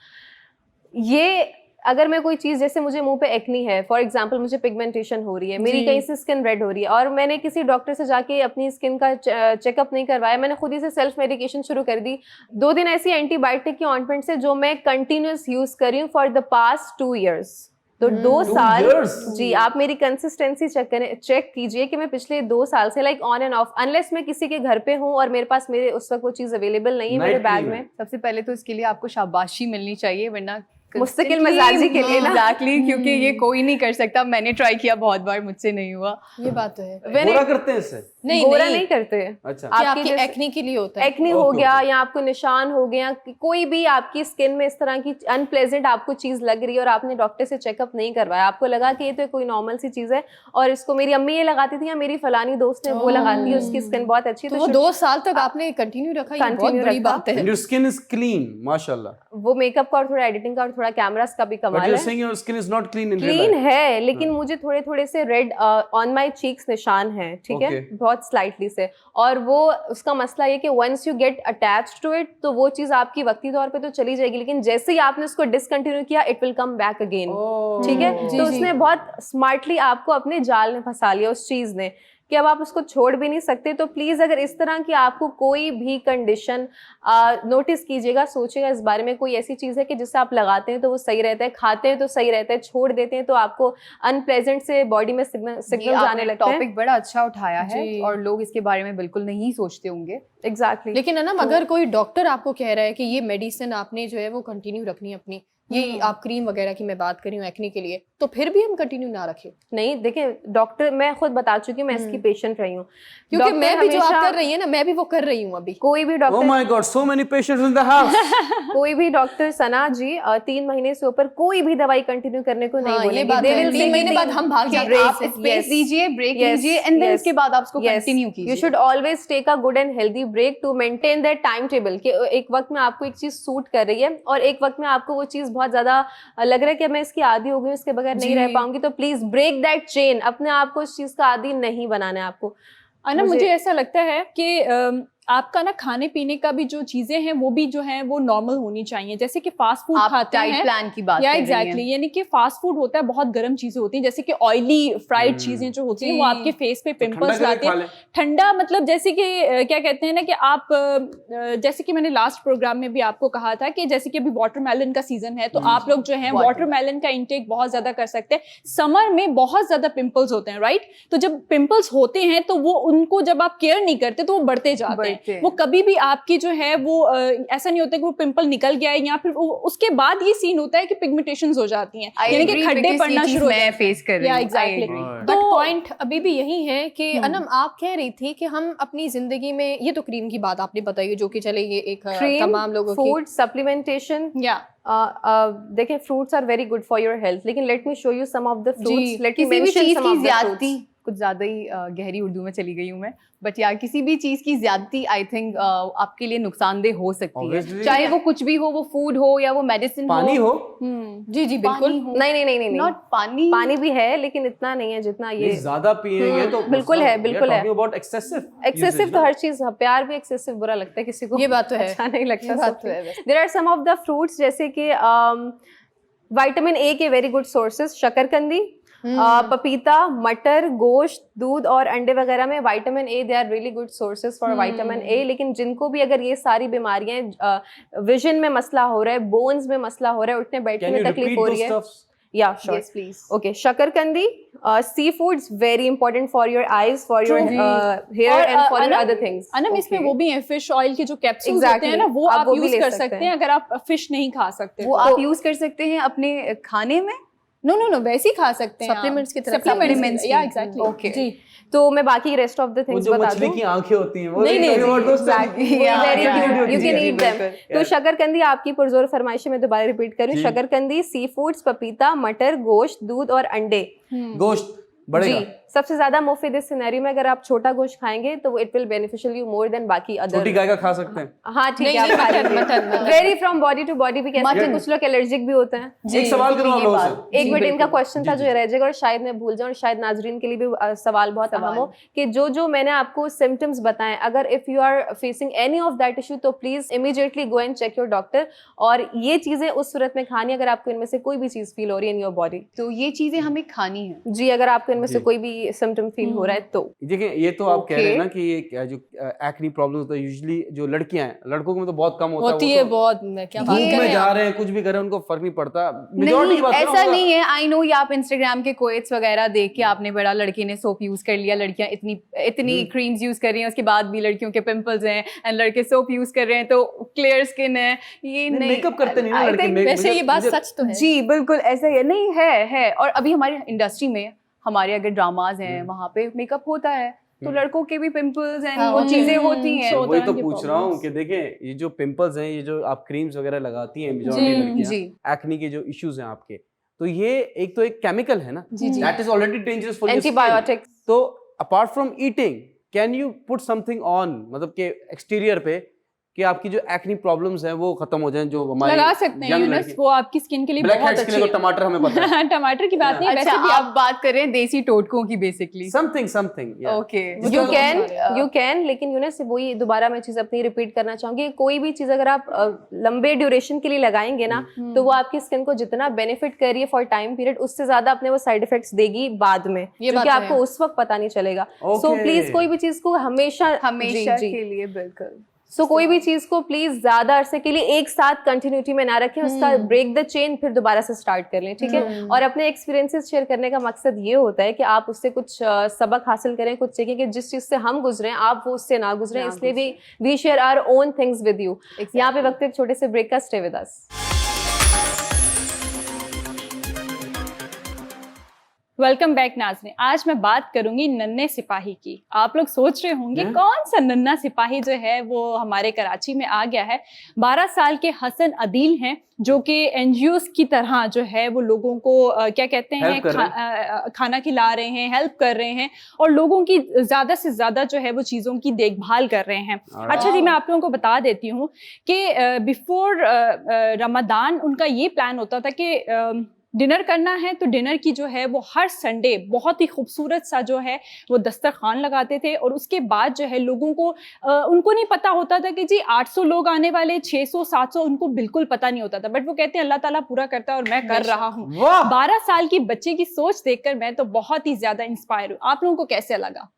ये अगर मैं कोई चीज़, जैसे मुझे मुंह पे एक्नी है, फॉर एग्जांपल मुझे पिगमेंटेशन हो रही है, मेरी कहीं से स्किन रेड हो रही है, और मैंने किसी डॉक्टर से जाके अपनी स्किन का चेकअप नहीं करवाया, मैंने खुद ही से सेल्फ मेडिकेशन शुरू कर दी। 2 दिन ऐसी एंटीबायोटिक की ऑइंटमेंट से जो मैं कंटिन्यूस यूज कर रही हूँ फॉर द पास्ट 2 years, तो 2 साल जी, आप मेरी कंसिस्टेंसी चेक कीजिए कि मैं पिछले 2 साल से like on end of, unless मैं किसी के घर पे हूँ और मेरे पास मेरे उस वक्त वो चीज अवेलेबल नहीं है मेरे बैग में। सबसे पहले तो इसके लिए आपको शाबाशी मिलनी चाहिए, वरना मुस्तकिल मिजाजी के लिए ना, एग्जैक्टली, क्योंकि ये कोई नहीं कर सकता। मैंने ट्राई किया बहुत बार, मुझसे नहीं हुआ। ये बात तो है। गोरा करते हैं इससे? नहीं करते। अच्छा, आपकी एक्नी के लिए होता है, एक्नी हो गया या आपको निशान हो गया, कोई भी आपकी स्किन में इस तरह की अनप्लेजेंट आपको चीज लग रही है और आपने डॉक्टर से चेकअप नहीं करवाया, आपको लगा कि ये तो कोई नॉर्मल सी चीज है और इसको मेरी अम्मी ये लगाती थी या मेरी फलानी दोस्त ने वो लगाती है, उसकी स्किन बहुत अच्छी, तो वो 2 साल तक आपने कंटिन्यू रखा, ये बहुत बड़ी बात है। योर स्किन इज क्लीन माशाल्लाह। वो मेकअप का और थोड़ा एडिटिंग का और थोड़ा कैमरास का भी कमाल है। But you're saying your skin is not clean in real clean life? है, लेकिन मुझे थोड़े थोड़े से रेड ऑन माई चीक्स निशान है, ठीक है, बहुत स्लाइटली से, और वो उसका मसला ये कि once you get attached to it तो वो चीज आपकी वक्ती तौर पे तो चली जाएगी, लेकिन जैसे ही आपने उसको डिसकंटिन्यू किया it will come back again, ठीक है। तो उसने बहुत स्मार्टली आपको अपने जाल में फंसा लिया उस चीज ने कि अब आप उसको छोड़ भी नहीं सकते। तो प्लीज अगर इस तरह की आपको कोई भी कंडीशन नोटिस कीजिएगा, सोचिएगा इस बारे में, कोई ऐसी चीज है कि जिससे आप लगाते हैं तो वो सही रहता है, खाते हैं तो सही रहता है, छोड़ देते हैं तो आपको अनप्लेजेंट से बॉडी में सिग्नल जाने लगता है। टॉपिक बड़ा अच्छा उठाया है और लोग इसके बारे में बिल्कुल नहीं सोचते होंगे। एग्जैक्टली। लेकिन अनम, अगर कोई डॉक्टर आपको कह रहा है कि ये मेडिसिन आपने जो है वो कंटिन्यू रखनी है अपनी, ये आप क्रीम वगैरह की मैं बात कर रही हूँ एक्ने के लिए, तो फिर भी हम कंटिन्यू ना रखें? नहीं, देखिए डॉक्टर, मैं खुद बता चुकी हूँ, मैं इसकी पेशेंट रही हूँ, क्योंकि मैं भी जो आप कर रही है ना, मैं भी वो कर रही हूँ अभी। कोई भी doctor, oh my God, so many patients in the house. कोई भी डॉक्टर सना जी 3 महीने से ऊपर कोई भी दवाई कंटिन्यू करने को नहीं बोलेंगे। 3 महीने बाद हम भाग जाते हैं, आप स्पेस दीजिए, ब्रेक लीजिए, एंड देन उसके बाद आप उसको कंटिन्यू कीजिए। You should always take a good and healthy break to maintain that time table, कि एक वक्त में आपको एक चीज सूट कर रही है और एक वक्त में आपको वो चीज बहुत ज्यादा लग रहा है कि मैं इसकी आदी हो गई, इसके बगैर नहीं रह पाऊंगी, तो प्लीज ब्रेक दैट चेन। अपने आप को इस चीज का आदी नहीं बनाना है आपको। अना, मुझे ऐसा लगता है कि आपका ना खाने पीने का भी जो चीजें हैं वो भी जो है वो नॉर्मल होनी चाहिए। जैसे कि फास्ट फूड खाते हैं, प्लान की बात या एग्जैक्टली, यानी कि फास्ट फूड होता है, बहुत गर्म चीजें होती हैं, जैसे कि ऑयली फ्राइड चीजें जो होती हैं वो आपके फेस पे पिंपल्स लाते हैं। ठंडा मतलब जैसे कि क्या कहते हैं ना कि आप, जैसे कि मैंने लास्ट प्रोग्राम में भी आपको कहा था कि जैसे कि अभी वाटरमेलन का सीजन है, तो आप लोग जो है वाटरमेलन का इंटेक बहुत ज्यादा कर सकते हैं। समर में बहुत ज्यादा पिंपल्स होते हैं, राइट? तो जब पिंपल्स होते हैं तो वो, उनको जब आप केयर नहीं करते तो वो बढ़ते जाते हैं। सकते हैं। वो कभी भी आपकी जो है वो ऐसा नहीं होता कि वो पिंपल निकल गया है या फिर उसके बाद ये सीन होता है कि पिगमेंटेशंस हो जाती हैं, यानी कि खड्डे पड़ना शुरू हो जाते हैं। मैं फेस कर रही Yeah, हूँ। exactly. I agree. But point अभी भी यही है कि अनम आप कह रही थी कि हम अपनी जिंदगी में, ये तो क्रीम की बात आपने बताई जो कि चले ये एक क्रीम, तमाम लोगों की फूड, सप्लीमेंटेशन, या देखिए fruits are very good for your health, लेकिन let me show you some of the fruits, let me किसी भी मेंशन चीज सम की ऑफ द ज्यादती, फ्रूट्स। कुछ ज्यादा ही गहरी उर्दू में चली गई हूँ मैं, बट यार किसी भी चीज की ज्यादती आई थिंक आपके लिए नुकसानदेह हो सकती है, Obviously. चाहे वो कुछ भी हो, वो फूड हो या वो मेडिसिन पानी हो, जी जी बिल्कुल नहीं नहीं नहीं नहीं नॉट पानी। पानी भी है लेकिन इतना नहीं है जितना ये ये ज्यादा पिएंगे तो बिल्कुल है, बिल्कुल है। अबाउट एक्सेसिव एक्सेसिव तो हर चीज, प्यार भी एक्सेसिव बुरा लगता है किसी को, ये बात तो है, अच्छा नहीं लगता। ये बात तो है वैसे। There are some of the fruits जैसे कि विटामिन ए के वेरी गुड सोर्सेज, शकरकंदी, पपीता, मटर, गोश्त, दूध और अंडे वगैरह में vitamin A, they are really good sources for vitamin A. लेकिन जिनको भी अगर ये सारी बीमारियां, विजन में मसला हो रहा है, बोन्स में मसला हो रहा है, उठने बैठने में तकलीफ हो रही है, या श्योर, Yes, please. ओके, शकरकंदी, sea foods very important for your eyes, for your hair and for your other things. Anam इसमें वो भी है फिश ऑयल के जो कैप्सूल्स Exactly. होते हैं ना, वो आप आप वो भी यूज ले कर सकते सकते हैं। हैं अगर आप फिश नहीं खा सकते वो आप यूज कर सकते हैं अपने खाने में, नो वैसे ही खा सकते हैं Supplements की तरह। सप्लीमेंट्स, या की। Exactly, Okay. जी। तो मैं बाकी रेस्ट ऑफ द वो थिंग्स जो बता मछली दूं। की आंखें होती हैं वो नहीं नहीं exactly very yeah, cute, you जी, कैन जी, ईट देम। बिल्कुल, तो yeah. शकरकंदी आपकी पुरजोर फरमाइश में दोबारा रिपीट करूं, जी। शकरकंदी, सी फूड्स, पपीता, मटर, गोश्त, दूध और अंडे। गोश्त बढ़ेगा। जी, सबसे ज्यादा मुफीद इस सिनेरियो में अगर आप छोटा गोश्त खाएंगे तो it will beneficial you more than बाकी छोटी अदर। गाय का खा सकते हैं। हाँ ठीक है, नहीं, आप खा मटन, लीजिए। Mutton. Very from body to body भी कह सकते हैं, मटन। कुछ लोग एलर्जिक भी होते हैं। एक सवाल करूं आप लोगों से, एक मिनट, इनका क्वेश्चन था जी, जो रह जाएगा और शायद मैं भूल जाऊं और शायद नाजरीन के लिए भी सवाल बहुत अहम हो कि जो मैंने आपको सिम्टम्स बताएं, अगर if you are facing any of that issue तो please immediately go and check your doctor. और ये चीजें उस सूरत में खानी अगर आपको इनमें से कोई भी चीज फील हो रही है इन योर बॉडी। तो ये चीजें हमें खानी है जी, अगर आपको इनमें से जी। कोई भी सिम्टम फील हो रहा है तो देखिए ये तो आप कह रहे हैं Okay. ना कि ये जो एक्नी प्रॉब्लम होता है यूजुअली जो लड़कियां हैं, लड़कों में तो बहुत कम होता होती है, है वो तो बहुत, मैं क्या बात धूप कर में रहे जा हैं रहे हैं, कुछ भी कर रहे हैं, उनको फर्क नहीं पड़ता। Majority की नहीं, बात कर रहा ऐसा हूँ, नहीं है। आई नो, ये आप इंस्टाग्राम के कोएट्स वगैरह देख के आपने बड़ा, लड़के ने सोप यूज कर लिया, लड़कियां इतनी क्रीम्स यूज कर रही हैं, उसके बाद भी लड़कियों के पिंपल्स हैं, एंड लड़के सोप यूज कर रहे हैं तो क्लियर स्किन है। ये नहीं, मेकअप करते नहीं ना I लड़के, think वैसे ये बात सच तो है। जी बिल्कुल ऐसा ही है। नहीं है। और अभी हमारी इंडस्ट्री में, हमारे अगर ड्रामाज हैं वहां पे मेकअप होता है, तो लड़कों के भी पिंपल्स एंड हाँ, वो चीजें होती हैं। so वही तो तरह की पूछ रहा हूँ problems। कि देखें ये जो पिंपल्स हैं, ये जो आप क्रीम्स वगैरह लगाती हैं जी, मेजॉरिटी लड़कियां, जी। एक्नी के जो इश्यूज हैं आपके, तो ये एक केमिकल है ना, जी, जी। That is already dangerous for antibiotics. तो apart from eating can you put something on, मतलब कि एक्सटीरियर पे कि आपकी जो एक्नी प्रॉब्लम्स हैं वो खत्म हो जाएं, जो हमारी लगा सकते हैं young यूनस, लड़की- वो आपकी स्किन के लिए ब्लैक बहुत हेड्स के अच्छी लिए तो टमाटर हमें पता है। है। टमाटर की बात नहीं, अच्छा, वैसे भी आप बात कर रहे हैं देसी टोटकों की basically. Something okay, you can लेकिन यूनस वही दोबारा मैं चीज अपनी रिपीट करना चाहूंगी, कोई भी चीज अगर आप लंबे ड्यूरेशन के लिए लगाएंगे ना तो वो आपकी स्किन को जितना बेनिफिट कर रही है फॉर टाइम पीरियड, उससे ज्यादा अपने वो साइड इफेक्ट्स देगी बाद में, ये क्योंकि बात तो आपको है। उस वक्त पता नहीं चलेगा। सो Okay. प्लीज कोई भी चीज को हमेशा हमेशा जी, के लिए बिल्कुल। सो कोई भी चीज को प्लीज ज्यादा अरसे के लिए एक साथ कंटिन्यूटी में ना रखें, उसका ब्रेक द चेन, फिर दोबारा से स्टार्ट कर लें, ठीक है। और अपने एक्सपीरियंसेस शेयर करने का मकसद ये होता है कि आप उससे कुछ सबक हासिल करें, कुछ सीखें कि जिस चीज से हम गुजरे आप वो उससे ना गुजरें, इसलिए we share our own things with you. यहाँ पे वक्त एक छोटे से ब्रेक का, stay with us. Welcome back नाज़रीन। आज मैं बात करूंगी नन्हे सिपाही की। आप लोग सोच रहे होंगे कौन सा नन्हा सिपाही जो है वो हमारे कराची में आ गया है। 12 साल के हसन अदील हैं जो कि एनजीओस की तरह जो है वो लोगों को क्या कहते हैं खाना खिला रहे हैं, हेल्प कर रहे हैं और लोगों की ज़्यादा से ज़्यादा जो है वो चीज़ों की देखभाल कर रहे हैं। अच्छा जी, मैं आप लोगों को बता देती हूँ कि बिफोर रमज़ान उनका ये प्लान होता था कि डिनर करना है तो डिनर की जो है वो हर संडे बहुत ही खूबसूरत सा जो है वो दस्तरखान लगाते थे और उसके बाद जो है लोगों को उनको नहीं पता होता था कि जी 800 लोग आने वाले, 600 700, उनको बिल्कुल पता नहीं होता था, बट वो कहते हैं अल्लाह ताला पूरा करता है और मैं कर रहा हूँ। 12 साल की बच्चे की सोच देखकर मैं तो बहुत ही ज्यादा इंस्पायर हूँ। आप लोगों को कैसे लगा?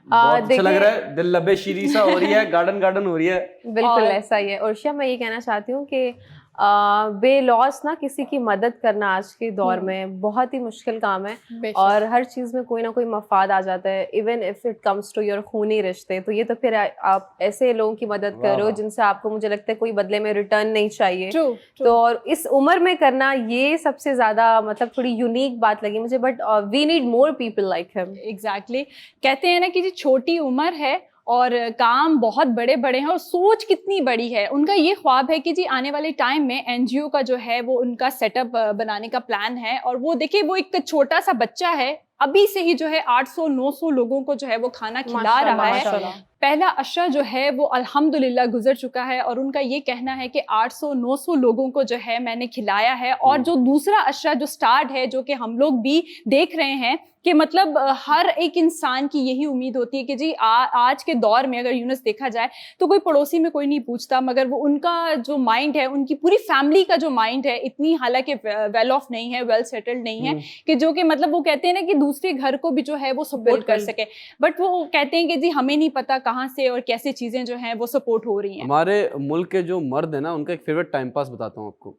बहुत अच्छा लग रहा है, दिल लबे शीरी सा हो रही है, गार्डन हो रही है। बिल्कुल ऐसा ही है। और मैं ये कहना चाहती हूँ कि बेलॉस ना किसी की मदद करना आज के दौर में बहुत ही मुश्किल काम है, और हर चीज़ में कोई ना कोई मफाद आ जाता है, even if it comes to your खूनी रिश्ते। तो ये तो फिर आप ऐसे लोगों की मदद कर रहे हो जिनसे आपको, मुझे लगता है, कोई बदले में रिटर्न नहीं चाहिए। तो और इस उम्र में करना, ये सबसे ज्यादा मतलब थोड़ी यूनिक बात लगी मुझे, but we need more people like him. Exactly, कहते हैं ना कि जी छोटी उम्र है और काम बहुत बड़े बड़े हैं और सोच कितनी बड़ी है। उनका ये ख्वाब है कि जी आने वाले टाइम में एनजीओ का जो है वो उनका सेटअप बनाने का प्लान है, और वो देखिए वो एक छोटा सा बच्चा है, अभी से ही जो है 800-900 लोगों को जो है वो खाना खिला रहा है। पहला अशरा जो है वो अल्हम्दुलिल्लाह गुजर चुका है, और उनका ये कहना है कि 800-900 लोगों को जो है मैंने खिलाया है। और जो दूसरा अशरा जो स्टार्ट है, जो कि हम लोग भी देख रहे हैं कि मतलब हर एक इंसान की यही उम्मीद होती है कि जी आज के दौर में अगर यूनुस देखा जाए तो कोई पड़ोसी में कोई नहीं पूछता, मगर वो उनका जो माइंड है, उनकी पूरी फैमिली का जो माइंड है, इतनी हालांकि वेल ऑफ नहीं है, वेल सेटल्ड नहीं है, कि जो कि मतलब वो कहते हैं ना कि दूसरे घर को भी जो है वो सपोर्ट कर सके, बट वो कहते हैं कि जी हमें नहीं पता कहाँ से और कैसे चीजें जो हैं वो सपोर्ट हो रही हैं। हमारे मुल्क के जो मर्द है ना, उनका एक फेवरेट टाइम पास बताता हूँ आपको।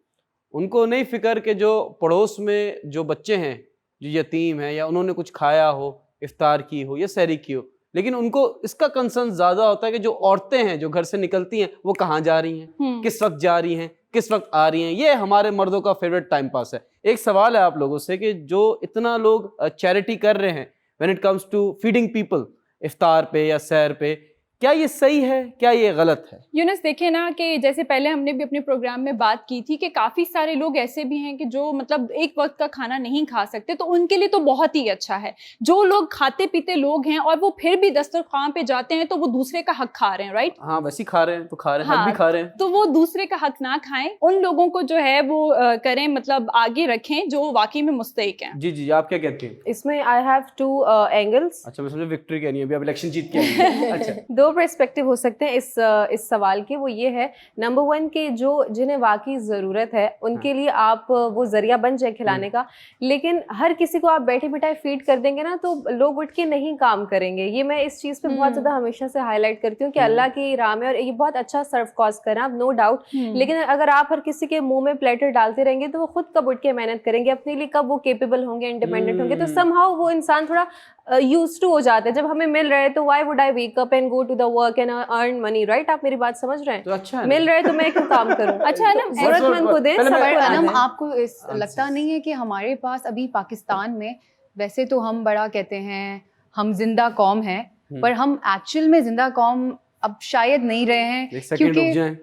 उनको नहीं फिक्र कि जो पड़ोस में जो बच्चे हैं जो यतीम है, या उन्होंने कुछ खाया हो, इफ्तार की हो या सहरी की हो, लेकिन उनको इसका कंसर्न ज्यादा होता है कि जो औरतें हैं जो घर से निकलती हैं वो कहाँ जा रही हैं, किस वक्त जा रही हैं, किस वक्त आ रही हैं। ये हमारे मर्दों का फेवरेट टाइम पास है। एक सवाल है आप लोगों से कि जो इतना लोग चैरिटी कर रहे हैं when it comes to feeding people, इफ्तार पे या सैर पे, क्या ये सही है, क्या ये गलत है? यूनुस देखे ना कि जैसे पहले हमने भी अपने प्रोग्राम में बात की थी कि काफ़ी सारे लोग ऐसे भी हैं कि जो मतलब एक वक्त का खाना नहीं खा सकते, तो उनके लिए तो बहुत ही अच्छा है। जो लोग खाते पीते लोग हैं और वो फिर भी दस्तरखान पे जाते हैं, तो वो दूसरे का हक खा रहे हैं, राइट? हाँ, वैसे खा रहे हैं तो खा रहे हैं, हाँ, हम भी खा रहे हैं, तो वो दूसरे का हक ना खाएं, उन लोगों को जो है वो करें, मतलब आगे रखें जो वाकई में मुस्तहिक हैं। जी जी, आप क्या कहते हैं इसमें आई हैव टू एंगल्स। अच्छा, मैं समझा विक्ट्री कहनी है, अभी आप इलेक्शन जीत के आई हैं। अच्छा, दो पर्सपेक्टिव हो सकते हैं इस सवाल के। वो ये है, नंबर 1 के जो जिन्हें वाकई ज़रूरत है उनके लिए आप वो जरिया बन जाए खिलाने का, लेकिन हर किसी को आप बैठे बिठाए फीड कर देंगे ना तो लोग उठ के नहीं काम करेंगे। ये मैं इस चीज़ पे बहुत ज़्यादा हमेशा से हाईलाइट करती हूँ कि अल्लाह की राह में, और ये बहुत अच्छा सर्व कॉज करें आप, नो डाउट, लेकिन अगर आप हर किसी के मुंह में प्लेटर डालते रहेंगे तो वो खुद कब उठ के मेहनत करेंगे अपने लिए, कब वो केपेबल होंगे, इंडिपेंडेंट होंगे, तो समहाउ वो इंसान थोड़ा यूज्ड टू हो जाते हैं। जब हमें मिल रहा है तो why would I wake up and go to the work and earn money, right? आप मेरी बात समझ रहे हैं? तो अच्छा है, मिल रहा है तो मैं क्यों काम करूं? अच्छा है ना, जरूरतमंद को दें। अनम, आपको लगता नहीं है कि हमारे पास अभी पाकिस्तान में, वैसे तो हम बड़ा कहते हैं हम जिंदा कौम हैं, पर हम एक्चुअल में जिंदा कौम अब शायद नहीं रहे हैं। एक सेकंड रुक जाएं,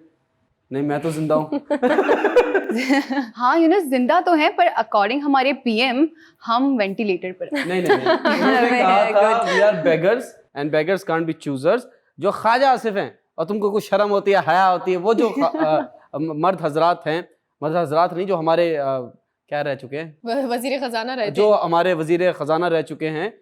नहीं मैं तो जिंदा हूँ। हाँ यूनुस, जिंदा तो है, पर अकॉर्डिंग हमारे पीएम हम वेंटिलेटर पर। नहीं उन्होंने कहा था we are beggars and beggars can't be choosers. जो ख्वाजा आसिफ हैं, और तुमको कुछ शर्म होती है, हया होती है, वो जो मर्द हजरात हैं, मर्द हजरात नहीं, जो हमारे क्या रह चुके हैं, वजीर खजाना रहे थे, जो हमारे वजीर खजाना रह चुके हैं,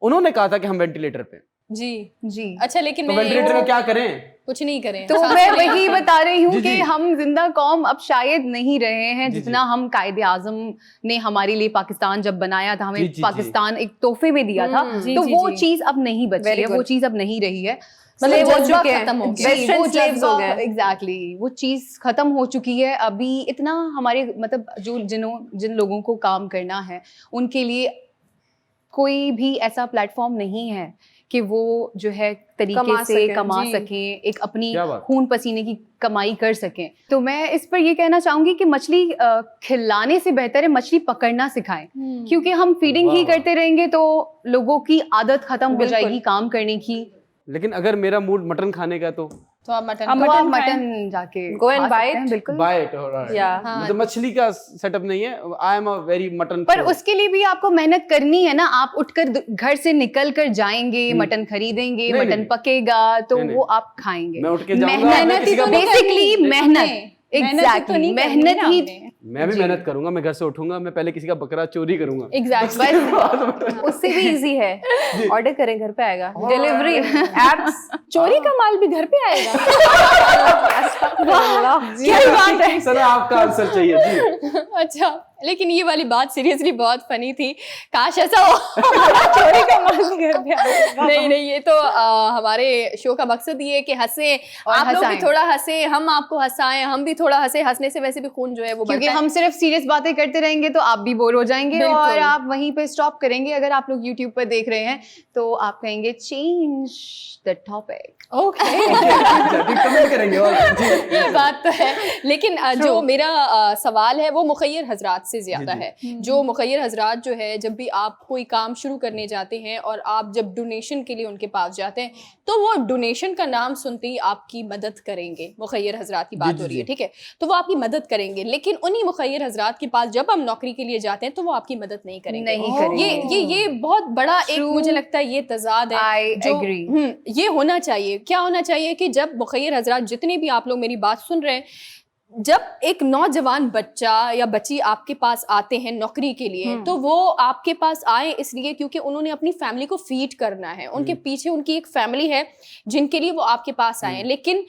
उन्होंने कहा था कि हम वेंटिलेटर पे। जी। अच्छा, लेकिन तो वेंटिलेटर में क्या करें? कुछ नहीं करें। तो मैं वही बता रही हूँ कि हम जिंदा कौम अब शायद नहीं रहे हैं, जितना हम कायदे आजम ने हमारे लिए पाकिस्तान जब बनाया था, हमें पाकिस्तान एक तोहफे में दिया था, तो वो चीज अब नहीं बची है, वो चीज अब नहीं रही है, मतलब वो चुके हैं, खत्म हो गया, एग्जैक्टली वो चीज खत्म हो चुकी है। अभी इतना हमारे मतलब जिन लोगों को काम करना है उनके लिए कोई भी ऐसा प्लेटफॉर्म नहीं है कि वो जो है तरीके से कमा सकें, एक अपनी खून पसीने की कमाई कर सकें। तो मैं इस पर ये कहना चाहूंगी कि मछली खिलाने से बेहतर है मछली पकड़ना सिखाएं, क्योंकि हम फीडिंग ही करते रहेंगे तो लोगों की आदत खत्म हो जाएगी काम करने की। लेकिन अगर मेरा मूड मटन खाने का तो आप मटन जाके गो एंड बाइट, बिल्कुल बाइट, मतलब मछली का सेटअप नहीं है, I am a very mutton. पर उसके लिए भी आपको मेहनत करनी है ना, आप उठकर घर से निकल कर जाएंगे, मटन खरीदेंगे, मटन पकेगा तो वो आप खाएंगे। मैं उठ के जाऊंगा, बेसिकली मेहनत, एग्जैक्टली मेहनत ही। मैं भी मेहनत करूंगा, मैं घर से उठूंगा, मैं पहले किसी का बकरा चोरी करूंगा। एग्जैक्टली उससे भी इजी है, ऑर्डर करें घर पे आएगा, डिलीवरी एप्स, चोरी का माल भी घर पे आएगा। क्या बात है सर, आपका आंसर चाहिए जी। अच्छा, लेकिन ये वाली बात सीरियसली बहुत फनी थी, काश ऐसा हो। चोरी का मन घर पे आ गया। नहीं, ये तो हमारे शो का मकसद ये है कि हंसे, और आप लोग भी हंसाएं। थोड़ा हंसे, हम आपको हंसाएं, हम भी थोड़ा हंसे। हंसने से वैसे भी खून जो है वो क्योंकि बढ़ता है। हम सिर्फ सीरियस बातें करते रहेंगे तो आप भी बोर हो जाएंगे बिल्कुल। और आप वहीं पे स्टॉप करेंगे। अगर आप लोग YouTube पर देख रहे हैं तो आप कहेंगे change the topic. Okay comment करेंगे और जी ये बात तो है, लेकिन जो मेरा सवाल है वो मुखय्यर हजरात से ज्यादा जी, जी। है। जो मुखय्यर हजरात जो है, जब भी आप कोई काम शुरू करने जाते हैं और आप जब डोनेशन के लिए उनके पास जाते हैं, तो वो डोनेशन का नाम सुनते ही आपकी मदद करेंगे। मुखय्यर हजरात की बात जी, हो रही है, जी। ठीक है, तो वो आपकी मदद करेंगे। लेकिन उन्हीं मुखय्यर हजरात के पास जब हम नौकरी के लिए जाते हैं तो वो आपकी मदद नहीं करेंगे। नहीं करेंगे। ये बहुत बड़ा एक, True. मुझे लगता है ये तजाद है। I जो agree. ये होना चाहिए। क्या होना चाहिए कि जब मुखय्यर हजरात, जितने भी आप लोग मेरी बात सुन रहे हैं, जब एक नौजवान बच्चा या बच्ची आपके पास आते हैं नौकरी के लिए, तो वो आपके पास आए इसलिए क्योंकि उन्होंने अपनी फैमिली को फीड करना है। उनके पीछे उनकी एक फैमिली है जिनके लिए वो आपके पास आए हैं, लेकिन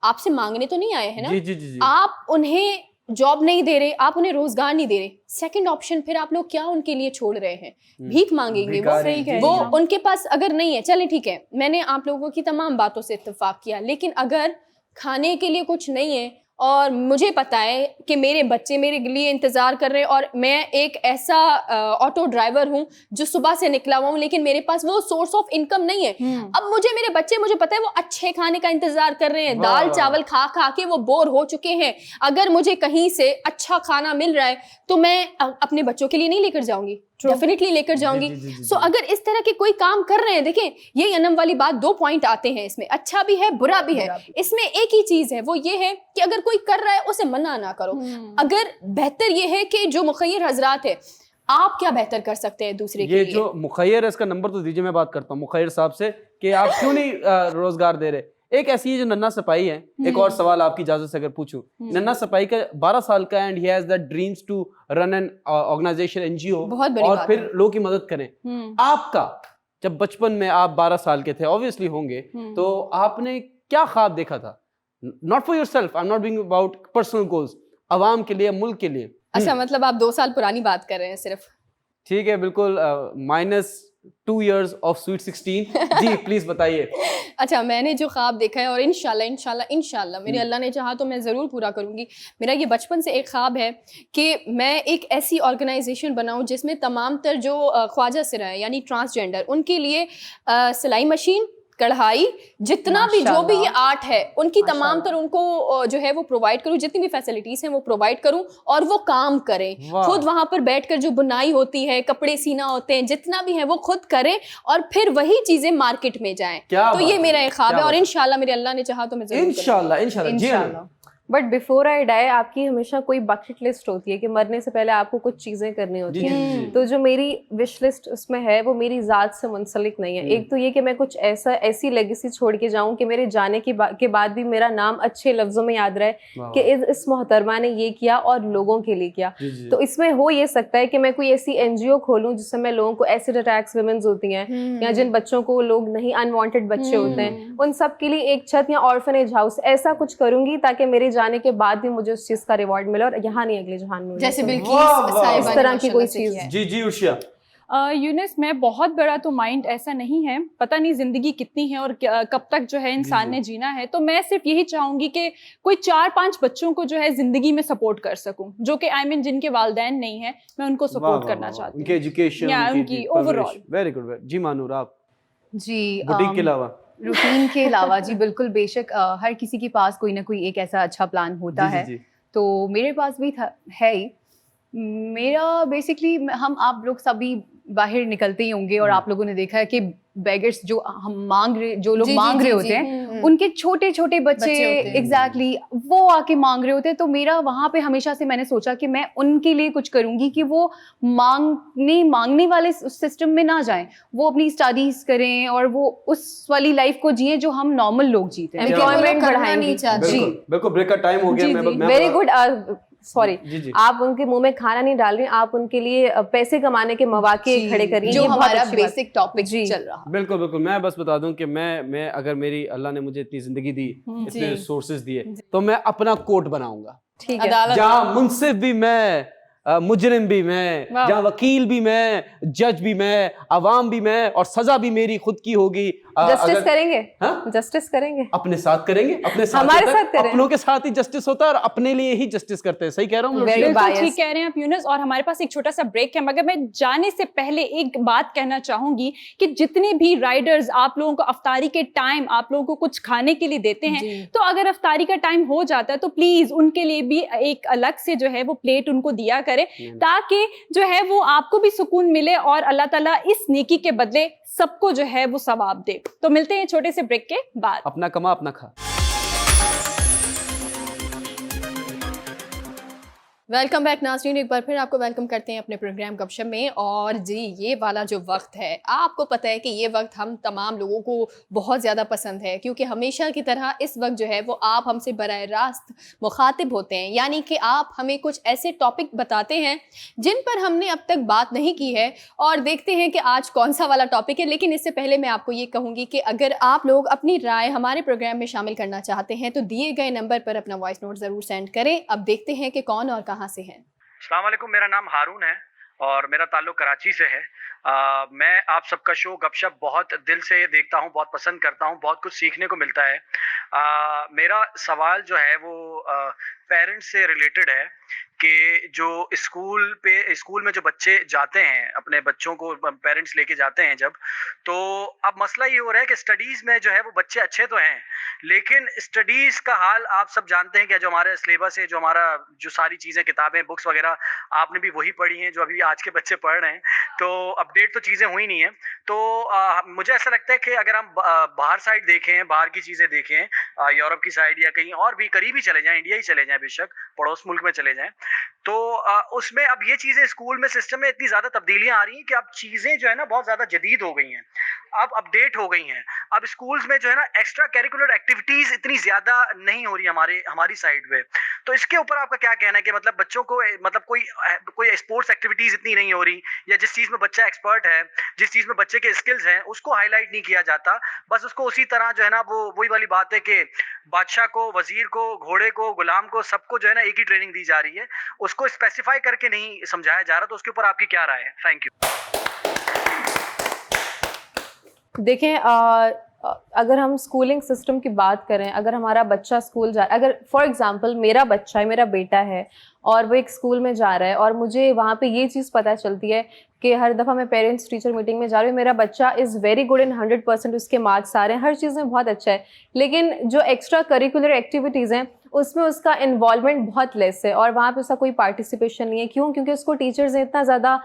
आपसे मांगने तो नहीं आए हैं ना। जी जी जी जी आप उन्हें जॉब नहीं दे रहे, आप उन्हें रोजगार नहीं दे रहे, सेकंड ऑप्शन फिर आप लोग क्या उनके लिए छोड़ रहे हैं? भीख मांगेंगे वो। भिखारी, सही कह वो रही हैं। उनके पास अगर नहीं है, चले ठीक है, मैंने आप लोगों की तमाम बातों से इत्तेफाक किया, लेकिन अगर खाने के लिए कुछ नहीं है और मुझे पता है कि मेरे बच्चे मेरे लिए इंतजार कर रहे हैं और मैं एक ऐसा ऑटो ड्राइवर हूं जो सुबह से निकला हुआ हूं, लेकिन मेरे पास वो सोर्स ऑफ इनकम नहीं है। अब मुझे मेरे बच्चे, मुझे पता है वो अच्छे खाने का इंतजार कर रहे हैं, वाह, दाल वाह। चावल खा खा के वो बोर हो चुके हैं। अगर मुझे कहीं से अच्छा खाना मिल रहा है तो मैं अपने बच्चों के लिए नहीं लेकर जाऊंगी, डेफिनेटली लेकर जाऊंगी। जी, जी, सो अगर इस तरह के कोई काम कर रहे हैं, देखें ये अनम वाली बात, 2 पॉइंट आते हैं इसमें, अच्छा भी है बुरा भी है। इसमें एक ही चीज है, वो ये है कि अगर कोई कर रहा है उसे मना ना करो। अगर बेहतर ये है कि जो मुखय्यर हजरात है, आप क्या बेहतर कर सकते हैं दूसरे के ये लिए? जो मुखय्यर है, इसका नंबर तो दीजिए, मैं बात करता हूँ मुखय्यर साहब से कि आप क्यों नहीं रोजगार दे रहे। एक ऐसी है जो नन्ना सपाई है। एक और सवाल आपकी इजाजत से अगर पूछूं, नन्ना सपाई का 12 साल का and he has the dreams to run an organisation NGO बहुत बड़ी और बात फिर है। लोगों की मदद करें। आपका जब बचपन में आप 12 साल के थे, ऑब्वियसली होंगे, तो आपने क्या ख्वाब देखा था? Not for yourself, I am not being about personal goals, अवाम के लिए, मुल्क के लिए। अच्छा, मतलब आप 2 साल पुरानी बात कर रहे हैं सिर्फ? ठीक है, बिल्कुल, -2 years of Sweet 16। जी प्लीज बताइए। अच्छा, मैंने जो ख्वाब देखा है, और इंशाल्लाह मेरे अल्लाह ने चाहा तो मैं ज़रूर पूरा करूँगी। मेरा ये बचपन से एक ख्वाब है कि मैं एक ऐसी ऑर्गेनाइजेशन बनाऊँ जिसमें तमाम तर जो ख्वाजा सिरा है, यानी ट्रांसजेंडर, उनके लिए सिलाई मशीन, कढ़ाई, जितना भी जो भी ये आर्ट है, उनकी तमाम तर उनको जो है वो प्रोवाइड करूँ, जितनी भी फैसिलिटीज हैं वो प्रोवाइड करूँ, और वो काम करें वाह। खुद। वहां पर बैठकर जो बुनाई होती है, कपड़े सीना होते हैं, जितना भी है वो खुद करें और फिर वही चीजें मार्केट में जाएं। क्या तो बात ये है, मेरा एक ख्वाब क्या है, और बात है। इंशाल्लाह मेरे अल्लाह ने चाहा तो मैं जरूर करूंगी। इंशाल्लाह इंशाल्लाह जी हाँ। इंशाल्लाह। बट बिफोर आई डाई आपकी हमेशा कोई बकेट लिस्ट होती है कि मरने से पहले आपको कुछ चीजें करनी होती जी, हैं। जी, जी। तो जो मेरी विश लिस्ट उसमें है वो मेरी ज़ात से मुंसलिक नहीं है। एक तो ये कि मैं कुछ ऐसी लेगेसी छोड़ के जाऊं कि मेरे जाने के बाद भी मेरा नाम अच्छे लफ्जों में याद रहे वाह, कि इस मोहतरमा ने ये किया और लोगों के लिए किया। जी, जी। तो इसमें हो ये सकता है कि मैं कोई ऐसी एनजीओ खोलूं जिससे मैं लोगों को एसिड अटैक्स वुमेन्स होती हैं या जिन बच्चों को लोग नहीं, अनवांटेड बच्चे होते हैं, उन सब के लिए एक छत या ऑर्फनेज हाउस ऐसा कुछ करूंगी ताकि मेरे जाने के बाद भी मुझे उस चीज का रिवॉर्ड मिले और यहाँ नहीं अगले जहान में। जैसे मुझे। बिल्किस वाह, वाह। साहिबा इस ने तरह की कोई माशाल्लाह से चीज़। किया है। जी जी उर्शिया। यूनिस में बहुत बड़ा तो माइंड ऐसा नहीं है, पता नहीं जिंदगी कितनी है और कब तक जो है इंसान ने जीना है। तो मैं सिर्फ यही चाहूंगी कि कोई 4-5 बच्चों को जो है जिंदगी में सपोर्ट कर सकूं, जो कि आई मीन जिनके वालिदैन नहीं है, मैं उनको सपोर्ट करना चाहती उनके हूँ। एजुकेशन, या उनकी overall। Very good. जी मानूर, आप जी बुटीक के अलावा? रूटीन के अलावा जी बिल्कुल, बेशक हर किसी के पास कोई ना कोई एक ऐसा अच्छा प्लान होता जी, है। जी, जी। तो मेरे पास भी है ही। मेरा बेसिकली, हम आप लोग सभी बाहर निकलते ही होंगे और आप लोगों ने देखा है कि बेगर्स जो जो लोग मांग रहे होते हैं, उनके छोटे छोटे बच्चे होते हैं। एग्जैक्टली वो आके मांग रहे होते हैं। तो मेरा वहां पे हमेशा से मैंने सोचा कि मैं उनके लिए कुछ करूंगी कि वो मांगने वाले सिस्टम में ना जाएं, वो अपनी स्टडीज करें और वो उस वाली लाइफ को जिए जो हम नॉर्मल लोग जीते हैं। एम्प्लॉयमेंट करना बढ़ाएंगी। नहीं चाहते। बिल्कुल बिल्कुल, ब्रेक का टाइम हो गया। जी, मैं जी, मैं वेरी बता- गुड। सॉरी, जी, जी। आप उनके मुंह में खाना नहीं डाल रही, आप उनके लिए पैसे कमाने के मौके जी, खड़े करिए। जो ये बहुत हमारा अच्छी बात है। बेसिक टॉपिक जी। चल रहा। बिल्कुल बिल्कुल। मैं बस बता दूं कि मैं अगर मेरी अल्लाह ने मुझे इतनी जिंदगी दी, इतने रिसोर्सेज दिए, तो मैं अपना कोर्ट बनाऊंगा ठीक है। अदालत जहां मुंसिफ भी मैं, मुजरिम भी मैं, जहाँ वकील भी मैं, जज भी मैं, अवाम भी मैं, और सजा भी मेरी खुद की होगी। जस्टिस करेंगे? हाँ? जस्टिस करेंगे? अपने साथ करेंगे, अपने साथ हमारे होता है, साथ करें। अपनों के साथ ही जस्टिस होता है और अपने लिए ही जस्टिस करते हैं। सही कह रहा हूँ? Very बिल्कुल biased. ठीक कह रहे हैं आप यूनुस, और हमारे पास एक छोटा सा ब्रेक है, मगर मैं जाने से पहले एक बात कहना चाहूंगी कि जितने भी राइडर्स आप लोगों को अफ्तारी के टाइम आप लोगों को कुछ खाने के लिए देते हैं, तो अगर अफ्तारी का टाइम हो जाता है तो प्लीज उनके लिए भी एक अलग से जो है वो प्लेट उनको दिया करें, ताकि जो है वो आपको भी सुकून मिले और अल्लाह ताला इस नेकी के बदले सबको जो है वो सवाब दे। तो मिलते हैं छोटे से ब्रेक के बाद। अपना कमा अपना खा। वेलकम बैक नाज़रीन, एक बार फिर आपको वेलकम करते हैं अपने प्रोग्राम गपशप में। और जी ये वाला जो वक्त है, आपको पता है कि ये वक्त हम तमाम लोगों को बहुत ज़्यादा पसंद है, क्योंकि हमेशा की तरह इस वक्त जो है वो आप हमसे बराह रास्त मुखातिब होते हैं, यानी कि आप हमें कुछ ऐसे टॉपिक बताते हैं जिन पर हमने अब तक बात नहीं की है, और देखते हैं कि आज कौन सा वाला टॉपिक है। लेकिन इससे पहले मैं आपको ये कहूँगी कि अगर आप लोग अपनी राय हमारे प्रोग्राम में शामिल करना चाहते हैं तो दिए गए नंबर पर अपना वॉइस नोट ज़रूर सेंड करें। अब देखते हैं कि कौन और कहाँ से हैं। अस्सलाम वालेकुम, मेरा नाम हारून है और मेरा ताल्लुक कराची से है। मैं आप सबका शो गपशप बहुत दिल से देखता हूँ, बहुत पसंद करता हूँ, बहुत कुछ सीखने को मिलता है। मेरा सवाल जो है वो पेरेंट्स से रिलेटेड है कि जो स्कूल में जो बच्चे जाते हैं, अपने बच्चों को पेरेंट्स लेके जाते हैं जब, तो अब मसला ये हो रहा है कि स्टडीज़ में जो है वो बच्चे अच्छे तो हैं, लेकिन स्टडीज़ का हाल आप सब जानते हैं कि जो हमारा सिलेबस है, जो हमारा जो सारी चीज़ें, किताबें, बुक्स वगैरह आपने भी वही पढ़ी हैं जो अभी आज के बच्चे पढ़ रहे हैं, तो अपडेट तो चीज़ें हुई नहीं है। तो मुझे ऐसा लगता है कि अगर हम बाहर साइड देखें, बाहर की चीज़ें देखें, यूरोप की साइड या कहीं और भी करीब ही चले जाएं, इंडिया ही चले जाएं, बेशक पड़ोस मुल्क में चले जाएं, तो उसमें अब ये चीज़ें स्कूल में सिस्टम में इतनी ज़्यादा तब्दीलियाँ आ रही हैं कि अब चीज़ें जो है ना बहुत ज़्यादा जदीद हो गई हैं, अब अपडेट हो गई हैं। अब स्कूल्स में जो है ना एक्स्ट्रा करिकुलर एक्टिविटीज़ इतनी ज़्यादा नहीं हो रही हमारी साइड पे। तो इसके ऊपर आपका क्या कहना है कि मतलब बच्चों को मतलब कोई स्पोर्ट्स एक्टिविटीज़ इतनी नहीं हो रही, या जिस चीज़ में बच्चा एक्सपर्ट है, जिस चीज़ में बच्चे के स्किल्स हैं, उसको हाईलाइट नहीं किया जाता, बस उसको उसी तरह जो है ना वो वही वाली बात है कि बादशाह को, वजीर को, घोड़े को, गुलाम को, सबको जो है ना एक ही ट्रेनिंग दी जा रही है, उसको स्पेसिफाई करके नहीं समझाया जा रहा। तो उसके ऊपर आपकी क्या राय है? Thank you. देखें, अगर हम स्कूलिंग सिस्टम की बात करें, अगर हमारा बच्चा स्कूल जा, अगर फॉर एग्जांपल मेरा बच्चा है, मेरा बेटा है और वो एक स्कूल में जा रहा है और मुझे वहाँ पे ये चीज़ पता चलती है कि हर दफ़ा मैं पेरेंट्स टीचर मीटिंग में जा रही हूँ, मेरा बच्चा इज़ वेरी गुड इन 100%, उसके मार्क्स आ रहे हैं, हर चीज़ में बहुत अच्छा है, लेकिन जो एक्स्ट्रा करिकुलर एक्टिविटीज़ हैं उसमें उसका इन्वॉल्वमेंट बहुत लेस है और वहाँ पे उसका कोई पार्टिसिपेशन नहीं है। क्यों? क्योंकि उसको टीचर्स ने इतना ज़्यादा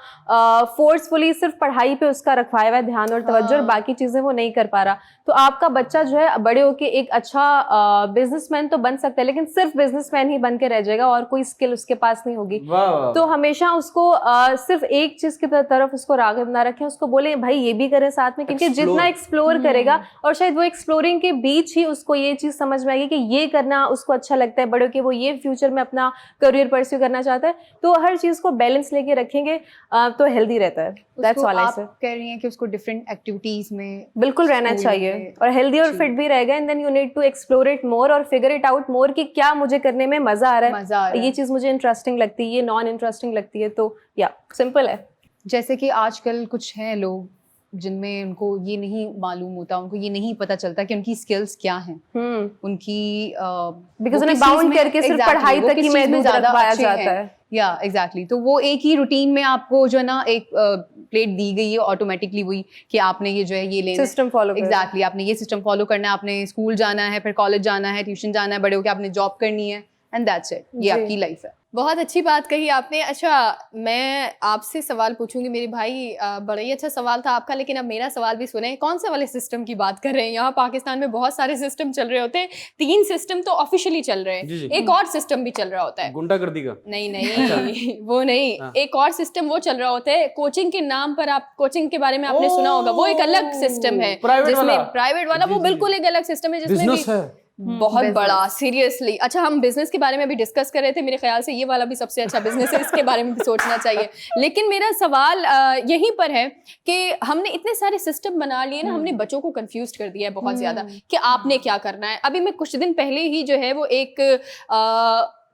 फोर्सफुली सिर्फ पढ़ाई पे उसका रखवाया हुआ है ध्यान और तवज्जो, और बाकी चीज़ें वो नहीं कर पा रहा। तो आपका बच्चा जो है बड़े होके एक अच्छा बिजनेसमैन तो बन सकता है, लेकिन सिर्फ बिजनेसमैन ही बन के रह जाएगा और कोई स्किल उसके पास नहीं होगी। तो हमेशा उसको सिर्फ एक चीज़ की तरफ उसको राग़िब ना रखें, उसको बोले भाई ये भी करें साथ में, क्योंकि जितना एक्सप्लोर करेगा और शायद वो एक्सप्लोरिंग के बीच ही उसको ये चीज़ समझ में आएगी कि ये करना उसको अच्छा लगता है, बड़े होके वो ये फ्यूचर में अपना करियर परस्यू करना चाहता है। तो हर चीज़ को बैलेंस लेके रखेंगे तो हेल्दी रहता है। दैट्स ऑल आई से। आप कह रही हैं कि उसको डिफरेंट एक्टिविटीज में बिल्कुल रहना चाहिए और हेल्दी और फिट भी रहेगा, and then you need to explore it more और फिगर इट आउट मोर कि क्या मुझे करने में मजा आ रहा है, ये चीज़ मुझे इंटरेस्टिंग लगती है, ये नॉन इंटरेस्टिंग लगती है। तो या सिंपल है। जैसे कि आजकल कुछ हैं लोग जिनमें उनको ये नहीं मालूम होता, उनको ये नहीं पता चलता कि उनकी स्किल्स क्या हैं, उनकी बिकॉज़ उन्हें बाउंड करके सिर्फ पढ़ाई तक ही में ज़्यादा रखवाया जाता है। या एग्जैक्टली तो वो एक ही रूटीन में आपको जो है ना एक प्लेट दी गई है ऑटोमेटिकली, वही कि आपने ये जो है ये लेना, सिस्टम फॉलो, एग्जैक्टली आपने ये सिस्टम फॉलो करना है, आपने स्कूल जाना है, फिर कॉलेज जाना है, ट्यूशन जाना है, बड़े होकर आपने जॉब करनी है, एंड दैट्स इट, ये आपकी लाइफ है। बहुत अच्छी बात कही आपने। अच्छा, मैं आपसे सवाल पूछूंगी मेरे भाई, बड़ा ही अच्छा सवाल था आपका, लेकिन अब मेरा सवाल भी सुने। कौन से वाले सिस्टम की बात कर रहे हैं? यहाँ पाकिस्तान में बहुत सारे सिस्टम चल रहे होते हैं, 3 सिस्टम तो ऑफिशियली चल रहे हैं, एक और सिस्टम भी चल रहा होता है, गुंडागर्दी का। नहीं वो नहीं, एक और सिस्टम वो चल रहा होता है कोचिंग के नाम पर। आप कोचिंग के बारे में आपने सुना होगा, वो एक अलग सिस्टम है, प्राइवेट वाला वो बिल्कुल एक अलग सिस्टम है जिसमें भी बहुत बड़ा, सीरियसली। अच्छा, हम बिजनेस के बारे में भी डिस्कस कर रहे थे, मेरे ख्याल से ये वाला भी सबसे अच्छा बिजनेस है, इसके बारे में भी सोचना चाहिए। लेकिन मेरा सवाल यहीं पर है कि हमने इतने सारे सिस्टम बना लिए ना, हमने बच्चों को कंफ्यूज कर दिया है बहुत ज्यादा कि आपने क्या करना है। अभी मैं कुछ दिन पहले ही जो है वो एक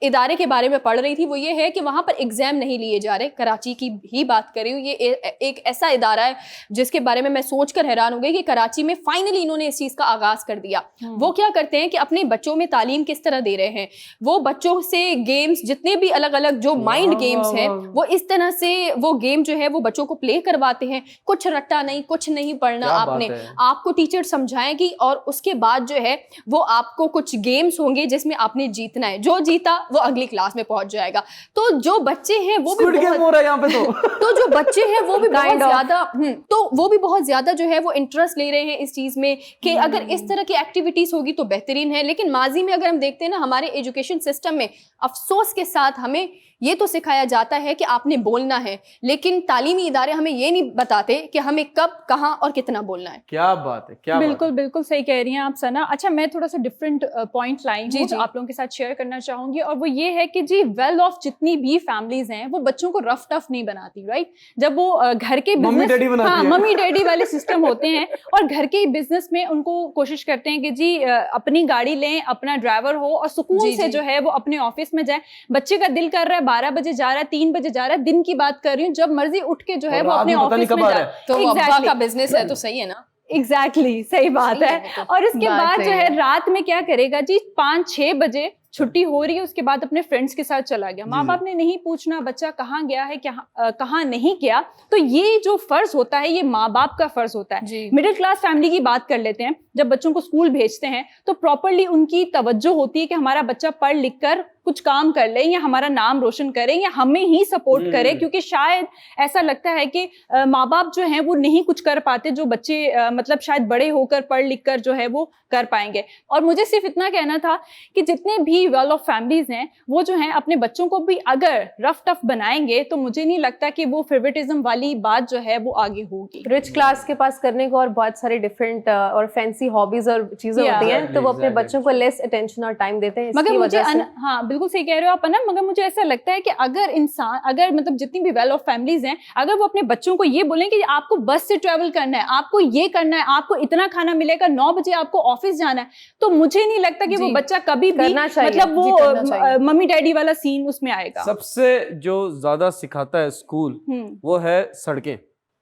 इदारे के बारे में पढ़ रही थी, वो ये है कि वहाँ पर एग्जाम नहीं लिए जा रहे। कराची की ही बात कर रही हूँ, ये एक ऐसा इदारा है जिसके बारे में मैं सोचकर हैरान हो गई कि कराची में फाइनली इन्होंने इस चीज़ का आगाज़ कर दिया। वो क्या करते हैं कि अपने बच्चों में तालीम किस तरह दे रहे हैं, वो बच्चों से गेम्स, जितने भी अलग अलग जो माइंड गेम्स हैं, वो इस तरह से वो गेम जो है वो बच्चों को प्ले करवाते हैं। कुछ रट्टा नहीं, कुछ नहीं पढ़ना आपने, आपको टीचर समझाएगी और उसके बाद जो है वो आपको कुछ गेम्स होंगे जिसमें आपने जीतना है, जो जीता वो अगली क्लास में पहुंच जाएगा। तो जो बच्चे हैं वो भी बहुत हो रहा है यहाँ पे तो जो बच्चे हैं वो भी बहुत ज्यादा तो वो भी बहुत ज्यादा जो है वो इंटरेस्ट ले रहे हैं इस चीज में कि अगर इस तरह की एक्टिविटीज होगी तो बेहतरीन है। लेकिन माजी में अगर हम देखते हैं ना, हमारे एजुकेशन सिस्टम में अफसोस के साथ हमें ये तो सिखाया जाता है कि आपने बोलना है, लेकिन तालीमी इदारे हमें ये नहीं बताते कि हमें कब, कहाँ और कितना बोलना है। क्या बात है, क्या बिल्कुल बात है। बिल्कुल सही कह रही हैं आप सना। अच्छा, मैं थोड़ा सा डिफरेंट पॉइंट लाई हूँ जी। जो आप लोगों के साथ शेयर करना चाहूंगी, और वो ये है कि जी वेल ऑफ जितनी भी फैमिलीज हैं वो बच्चों को रफ टफ नहीं बनाती, राइट। जब वो घर के मम्मी डैडी बनाती है। मम्मी डैडी वाले सिस्टम होते हैं और घर के बिजनेस में उनको कोशिश करते हैं कि जी अपनी गाड़ी लें, अपना ड्राइवर हो और सुकून से जो है वो अपने ऑफिस में जाए। बच्चे का दिल कर रहा है 12 बजे जा रहा है, 3 बजे जा रहा है, दिन की बात कर रही हूँ, जब मर्जी उठ के जो है वो अपने ऑफिस में जाए। तो अब्बा का बिजनेस है तो सही है ना। एग्जैक्टली सही बात है। और उसके बाद जो है रात में क्या करेगा जी, 5-6 बजे छुट्टी हो रही है, उसके बाद अपने फ्रेंड्स के साथ चला गया। माँ बाप ने नहीं पूछना बच्चा कहाँ गया है, कहाँ नहीं गया। तो ये जो फर्ज होता है ये माँ बाप का फर्ज होता है। मिडिल क्लास फैमिली की बात कर लेते हैं, जब बच्चों को स्कूल भेजते हैं तो प्रॉपरली उनकी तवज्जो होती है कि हमारा बच्चा पढ़ लिख कर कुछ काम कर ले या हमारा नाम रोशन करे या हमें ही सपोर्ट करे, क्योंकि शायद ऐसा लगता है कि माँ बाप जो हैं वो नहीं कुछ कर पाते जो बच्चे मतलब शायद बड़े होकर पढ़ लिख कर जो है वो कर पाएंगे। और मुझे सिर्फ इतना कहना था कि जितने भी वेल ऑफ फैमिलीज हैं वो जो हैं अपने बच्चों को भी अगर रफ टफ बनाएंगे तो मुझे नहीं लगता कि वो फेवरेटिज्म वाली बात जो है वो आगे होगी। रिच क्लास के पास करने को और बहुत सारे डिफरेंट और फैंसी हॉबीज और चीजें होती हैं, तो वो अपने बच्चों को लेस अटेंशन और टाइम देते हैं। मगर मुझे हाँ बिल्कुल सही कह रहे हो आप ना, मगर मुझे ऐसा लगता है कि अगर मतलब जितनी भी वेल ऑफ फैमिलीज हैं, अगर वो अपने बच्चों को ये बोलें कि आपको बस से ट्रेवल करना है, आपको ये करना है, आपको इतना खाना मिलेगा, 9 बजे आपको ऑफिस जाना है, तो मुझे नहीं लगता कि वो बच्चा कभी भी मतलब वो मम्मी डैडी वाला सीन उसमें आएगा। सबसे जो ज्यादा सिखाता है स्कूल वो है सड़कें।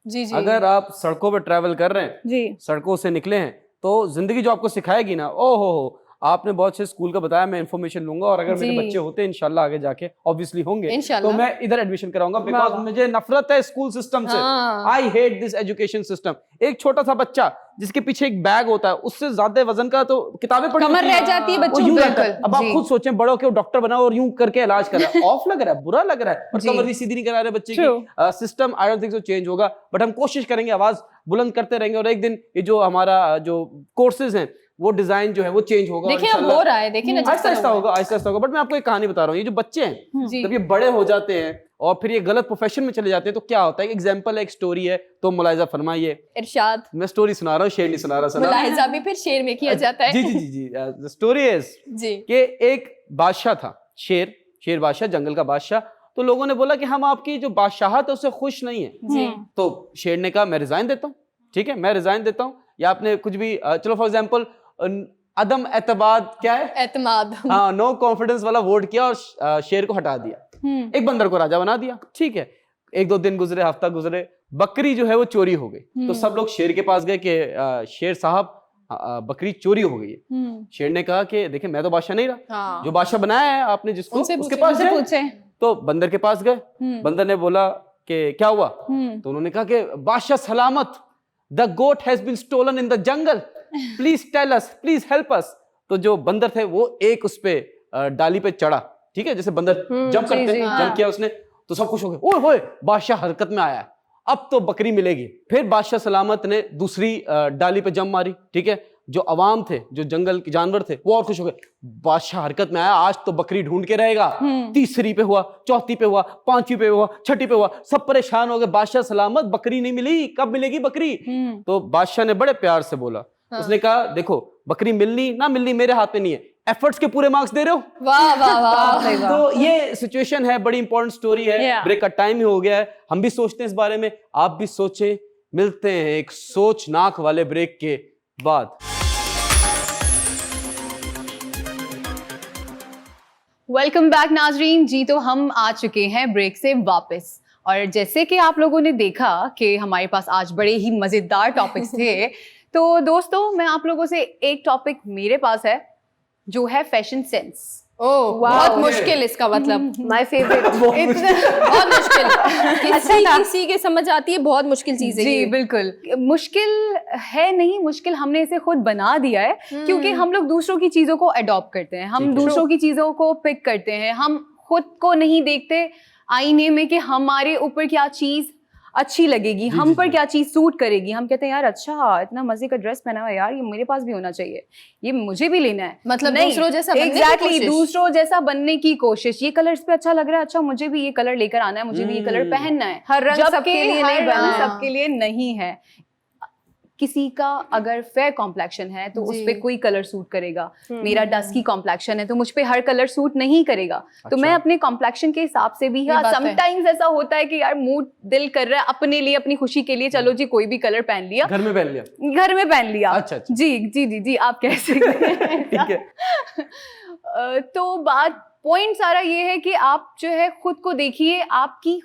जी। अगर आप सड़कों पर ट्रैवल कर रहे हैं जी, सड़कों से निकले हैं, तो जिंदगी जो आपको सिखाएगी ना, ओहो आपने बहुत अच्छे स्कूल का बताया, मैं इन्फॉर्मेशन लूंगा और अगर मेरे बच्चे होते हैं इंशाल्लाह आगे जाके ऑब्वियसली होंगे तो मैं इधर एडमिशन कराऊंगा, बिकॉज मुझे नफरत है स्कूल सिस्टम से। I hate this education system. एक छोटा सा बच्चा जिसके पीछे एक बैग होता है, उससे ज्यादा वजन का तो किताबें पढ़ कमर रह जाती है बच्चों की। अब आप खुद सोचें, बड़ों के डॉक्टर बना और यूं करके इलाज कर रहा है, ऑफ लग रहा है, बुरा लग रहा है, और कमर भी सीधी नहीं करा रहे बच्चे की। System I don't think so change होगा, बट हम कोशिश करेंगे, आवाज बुलंद करते रहेंगे और एक दिन ये जो हमारा जो कोर्सेज हैं वो डिजाइन जो है वो चेंज होगा। देखिए अब हो रहा है, देखिए ना, आहिस्ता आहिस्ता होगा, आहिस्ता आहिस्ता होगा। बट मैं आपको एक कहानी बता रहा हूँ, ये जो बच्चे हैं जब ये बड़े हो जाते हैं और फिर ये गलत प्रोफेशन में चले जाते हैं तो क्या होता है। एग्जांपल है, एक स्टोरी है, तो मुलाहिजा फरमाइए। इरशाद, मैं स्टोरी सुना रहा हूँ, शेर नहीं सुना रहा। मुलाहिजा भी फिर शेर में किया जाता है। जी जी जी जी। स्टोरी इज कि एक बादशाह था, शेर बादशाह, जंगल का बादशाह। तो लोगों ने बोला कि हम आपकी जो बादशाहत है उससे खुश नहीं है। तो शेर ने कहा मैं रिजाइन देता हूँ, ठीक है मैं रिजाइन देता हूँ। या आपने कुछ भी चलो फॉर एग्जाम्पल अदम एतबाद, क्या है, एतमाद, हाँ, नो कॉन्फिडेंस वाला वोट किया और शेर को हटा दिया, एक बंदर को राजा बना दिया। ठीक है, 1-2 दिन गुजरे, हफ्ता गुजरे, बकरी जो है वो चोरी हो गई। तो सब लोग शेर के पास गए कि शेर साहब बकरी चोरी हो गई है। शेर ने कहा कि देखिए मैं तो बादशाह नहीं रहा, जो बादशाह बनाया है आपने जिसको, उसके पास पूछे। तो बंदर के पास गए, बंदर ने बोला कि क्या हुआ। तो उन्होंने कहा कि बादशाह सलामत, the goat has been stolen in the jungle, please tell us, please help us. तो जो बंदर थे वो एक उस पे डाली पे चढ़ा, ठीक है, जैसे बंदर जंप करते हैं, जंप किया उसने, तो सब खुश हो गए, ओए होए बादशाह हरकत में आया है, अब तो बकरी मिलेगी। फिर बादशाह सलामत ने दूसरी डाली पे जंप मारी, ठीक है, जो अवाम थे, जो जंगल के जानवर थे, वो और खुश हो गए, बादशाह हरकत में आया, आज तो बकरी ढूंढ के रहेगा। तीसरी पे हुआ, चौथी पे हुआ, पांचवी पे हुआ, छठी पे हुआ, सब परेशान हो गए, बादशाह सलामत, बकरी नहीं मिली, कब मिलेगी बकरी। तो बादशाह ने बड़े प्यार से बोला, उसने कहा देखो बकरी मिलनी ना मिलनी मेरे हाथ में नहीं है, एफर्ट्स के पूरे मार्क्स दे रहे हो। वाह वाह वाह। तो ये सिचुएशन है, बड़ी इंपॉर्टेंट स्टोरी है। ब्रेक का टाइम ही हो गया है, हम भी सोचते हैं इस बारे में, आप भी सोचें। मिलते हैं एक सोचनाक वाले ब्रेक के बाद। वेलकम बैक नाजरीन जी। तो हम आ चुके हैं ब्रेक से वापस, और जैसे कि आप लोगों ने देखा कि हमारे पास आज बड़े ही मजेदार टॉपिक्स थे, तो दोस्तों मैं आप लोगों से एक टॉपिक मेरे पास है जो है फैशन सेंस। ओह बहुत मुश्किल इसका मतलब। My favourite. बहुत मुश्किल। किसी के समझ आती है, बहुत मुश्किल चीज है जी ये। बिल्कुल मुश्किल है नहीं, मुश्किल हमने इसे खुद बना दिया है क्योंकि हम लोग दूसरों की चीजों को अडॉप्ट करते हैं, हम दूसरों की चीजों को पिक करते हैं, हम खुद को नहीं देखते आईने में कि हमारे ऊपर क्या चीज अच्छी लगेगी, हम पर क्या चीज सूट करेगी। हम कहते हैं यार अच्छा इतना मजे का ड्रेस पहना हुआ है यार, ये मेरे पास भी होना चाहिए, ये मुझे भी लेना है। मतलब नहीं, दूसरों जैसा बनने की एग्जैक्टली कोशिश। दूसरों जैसा बनने की कोशिश। ये कलर इस पे अच्छा लग रहा है, अच्छा मुझे भी ये कलर लेकर आना है, मुझे भी ये कलर पहनना है। हर रंग जबकि सबके लिए हर नहीं रंग बना। सबके लिए नहीं है। किसी का अगर फेयर कॉम्प्लेक्शन है तो उस पे कोई कलर सूट करेगा, मेरा डस्की कॉम्प्लेक्शन है तो मुझ पे हर कलर सूट नहीं करेगा। तो मैं अपने कॉम्प्लेक्शन के हिसाब से भी, हाँ समटाइम्स ऐसा होता है कि यार मूड दिल कर रहा है अपने लिए, अपनी खुशी के लिए, चलो जी कोई भी कलर पहन लिया, घर में पहन लिया। घर में पहन लिया। अच्छा। जी जी जी जी आप कह सकते हैं। ठीक है। तो बात पॉइंट सारा ये है कि आप जो है खुद को देखिए, आपकी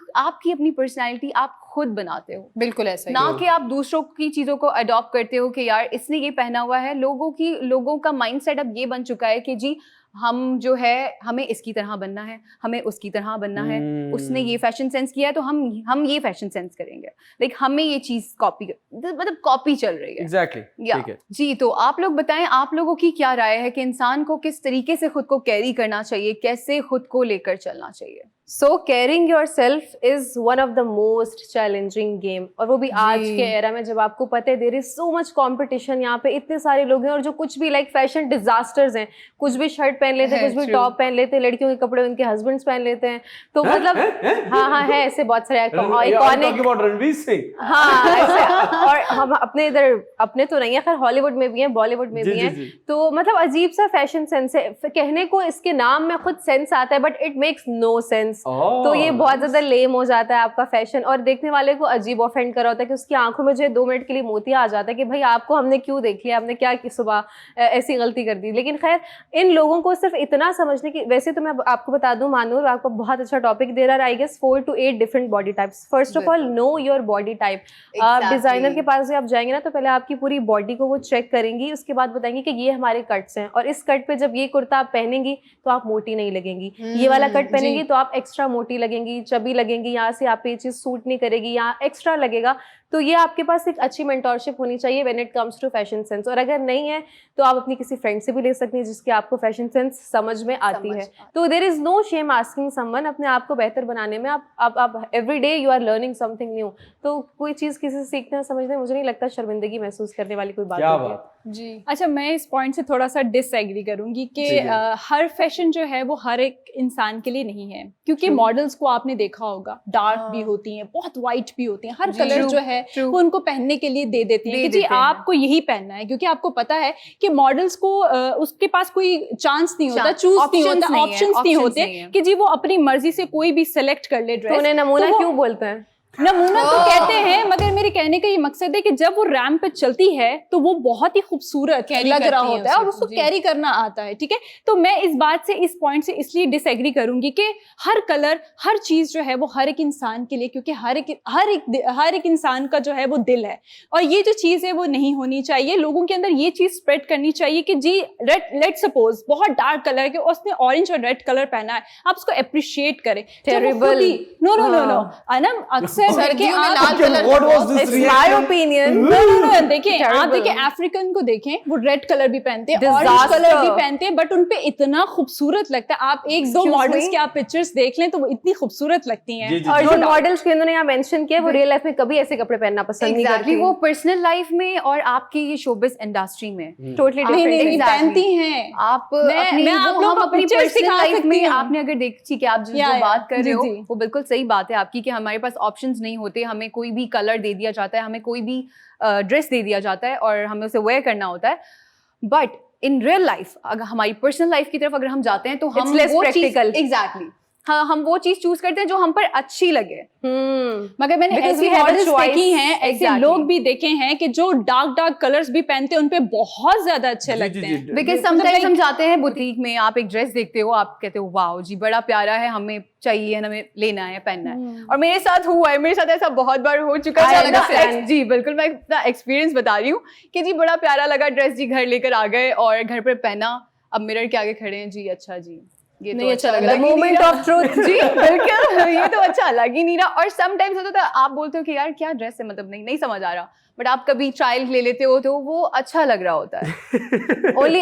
अपनी पर्सनैलिटी आप खुद बनाते हो, बिल्कुल ऐसा ही। ना कि आप दूसरों की चीजों को अडॉप्ट करते हो कि यार इसने ये पहना हुआ है। लोगों का माइंडसेट अब ये बन चुका है कि जी हम जो है हमें इसकी तरह बनना है, हमें उसकी तरह बनना है, उसने ये फैशन सेंस किया है तो हम ये फैशन सेंस करेंगे। लाइक हमें ये चीज कॉपी, मतलब कॉपी चल रही है। एग्जैक्टली। ठीक है जी। तो आप लोग बताएं, आप लोगों की क्या राय है कि इंसान को किस तरीके से खुद को कैरी करना चाहिए, कैसे खुद को लेकर चलना चाहिए? So caring yourself is one of the most challenging game, और वो भी आज के एरा में जब आपको पता है there is so much competition, यहाँ पे इतने सारे लोग हैं और जो कुछ भी like fashion disasters हैं, कुछ भी शर्ट पहन लेते हैं, कुछ भी टॉप पहन लेते हैं, लड़कियों के कपड़े उनके हस्बैंड्स पहन लेते हैं, तो मतलब हाँ है ऐसे बहुत सारे iconic। रणवीर सिंह। हाँ ऐसे, और हम अपने इधर अपने तो नहीं है खैर, हॉलीवुड में भी हैं, बॉलीवुड में भी हैं, तो मतलब अजीब सा फैशन सेंस है। कहने को इसके नाम में खुद सेंस आता है but it makes no sense. तो ये बहुत ज्यादा लेम हो जाता है आपका फैशन, और देखने वाले को अजीब ऑफेंड कर रहा होता है कि उसकी आंखों में जो है 2 मिनट के लिए मोतिया आ जाता है कि भाई आपको हमने क्यों देख लिया, हमने क्या सुबह ऐसी गलती कर दी। लेकिन खैर इन लोगों को सिर्फ इतना समझने की, वैसे तो मैं आपको बता दूं मानूर, आपको बहुत अच्छा टॉपिक दे रहा है, I guess 4 to 8 different body types. First of all know your body type. आप डिजाइनर के पास आप जाएंगे ना तो पहले आपकी पूरी बॉडी को वो चेक करेंगी, उसके बाद बताएंगे कि ये हमारे कट्स हैं, और इस कट पे जब ये कुर्ता आप पहनेंगी तो आप मोटी नहीं लगेंगी, ये वाला कट पहनेंगी तो आप एक्स्ट्रा मोटी लगेंगी, चबी लगेंगी, यहाँ से आप ये चीज सूट नहीं करेगी, यहाँ एक्स्ट्रा लगेगा। तो ये आपके पास एक अच्छी मेंटोरशिप होनी चाहिए when it comes to fashion sense, और अगर नहीं है तो आप अपनी किसी फ्रेंड से भी ले सकती हैं जिसकी आपको फैशन सेंस समझ में आती है। तो there is no shame asking someone, अपने आप को बेहतर बनाने में आप every day you are learning something new. तो कोई चीज किसी से सीखना समझना मुझे नहीं लगता शर्मिंदगी महसूस करने वाली कोई बात होती है। जी अच्छा, मैं इस पॉइंट से थोड़ा सा डिसएग्री करूंगी कि हर फैशन जो है वो हर एक इंसान के लिए नहीं है, क्योंकि मॉडल्स को आपने देखा होगा डार्क भी होती हैं, बहुत वाइट भी होती हैं, हर कलर जो है वो उनको पहनने के लिए दे देती हैं कि जी आपको यही पहनना है, क्योंकि आपको पता है कि मॉडल्स को उसके पास कोई चांस नहीं होता, चूज नहीं होता, ऑप्शंस नहीं होते कि जी वो अपनी मर्जी से कोई भी सिलेक्ट कर ले ड्रेस। तो उन्हें नमूना क्यों बोलते हैं? नमूना तो कहते हैं, मगर मेरे कहने का ये मकसद है कि जब वो रैंप पे चलती है तो वो बहुत ही खूबसूरत लग रहा होता है और उसको कैरी करना आता है। ठीक है, तो मैं इस बात से, इस पॉइंट से इसलिए डिसएग्री करूंगी कि हर कलर, हर चीज जो है वो हर एक इंसान के लिए, क्योंकि हर एक इंसान का जो है वो दिल है, और ये जो चीज है वो नहीं होनी चाहिए। लोगों के अंदर ये चीज स्प्रेड करनी चाहिए कि जी लेट सपोज बहुत डार्क कलर के उसने ऑरेंज और रेड कलर पहना है, आप उसको अप्रिशिएट करें। नो अनम अक्सर सर्दियों में लाल कलर, देखिए आप देखिए अफ्रीकन को देखें, वो रेड कलर भी पहनते हैं, ऑरेंज कलर भी पहनते हैं, बट उनपे इतना खूबसूरत लगता है। आप 1-2 मॉडल्स के आप पिक्चर्स देख लें तो वो इतनी खूबसूरत लगती हैं। और जो मॉडल्स के इन्होंने यहाँ मेंशन किया वो रियल लाइफ में कभी ऐसे कपड़े पहनना पसंद नहीं करती, वो पर्सनल लाइफ में और आपकी ये शोबिज इंडस्ट्री में टोटली डिफरेंट पहनती हैं। आप अपनी पर्सनल लाइफ में आपने अगर देखी कि आप जो बात कर रहे हो वो बिल्कुल सही बात है आपकी, कि हमारे पास ऑप्शंस नहीं होते, हमें कोई भी कलर दे दिया जाता है, हमें कोई भी ड्रेस दे दिया जाता है और हमें उसे वेयर करना होता है। बट इन रियल लाइफ, अगर हमारी पर्सनल लाइफ की तरफ अगर हम जाते हैं तो हम लेस प्रैक्टिकल। एग्जैक्टली हाँ, हम वो चीज चूज करते हैं जो हम पर अच्छी लगे। मगर मैंने Because ऐसी we have a models choice. देखी हैं, ऐसे Exactly. लोग भी देखे हैं कि जो डार्क कलर्स भी पहनते हैं उन पे बहुत ज्यादा अच्छे लगते हैं। बिकॉज समटाइम्स हम जाते हैं बुटीक में, आप एक ड्रेस देखते हो, आप कहते हो वाओ जी बड़ा प्यारा है, हमें चाहिए, हमें लेना है, पहनना है। और मेरे साथ हुआ है, मेरे साथ ऐसा बहुत बार हो चुका I है। understand. जी बिल्कुल, मैं अपना एक्सपीरियंस बता रही हूँ कि जी बड़ा प्यारा लगा ड्रेस, जी घर लेकर आ गए और घर पर पहना, अब मिरर के आगे खड़े हैं, जी अच्छा जी ये नहीं तो अच्छा लग रहा है। ही नहीं मोमेंट रहा। Of truth. जी बिल्कुल, ये तो अच्छा लग ही नहीं रहा। और समटाइम्स होता है आप बोलते हो कि यार क्या ड्रेस है, मतलब नहीं समझ आ रहा, बट आप कभी ट्रायल ले लेते हो तो वो अच्छा लग रहा होता है।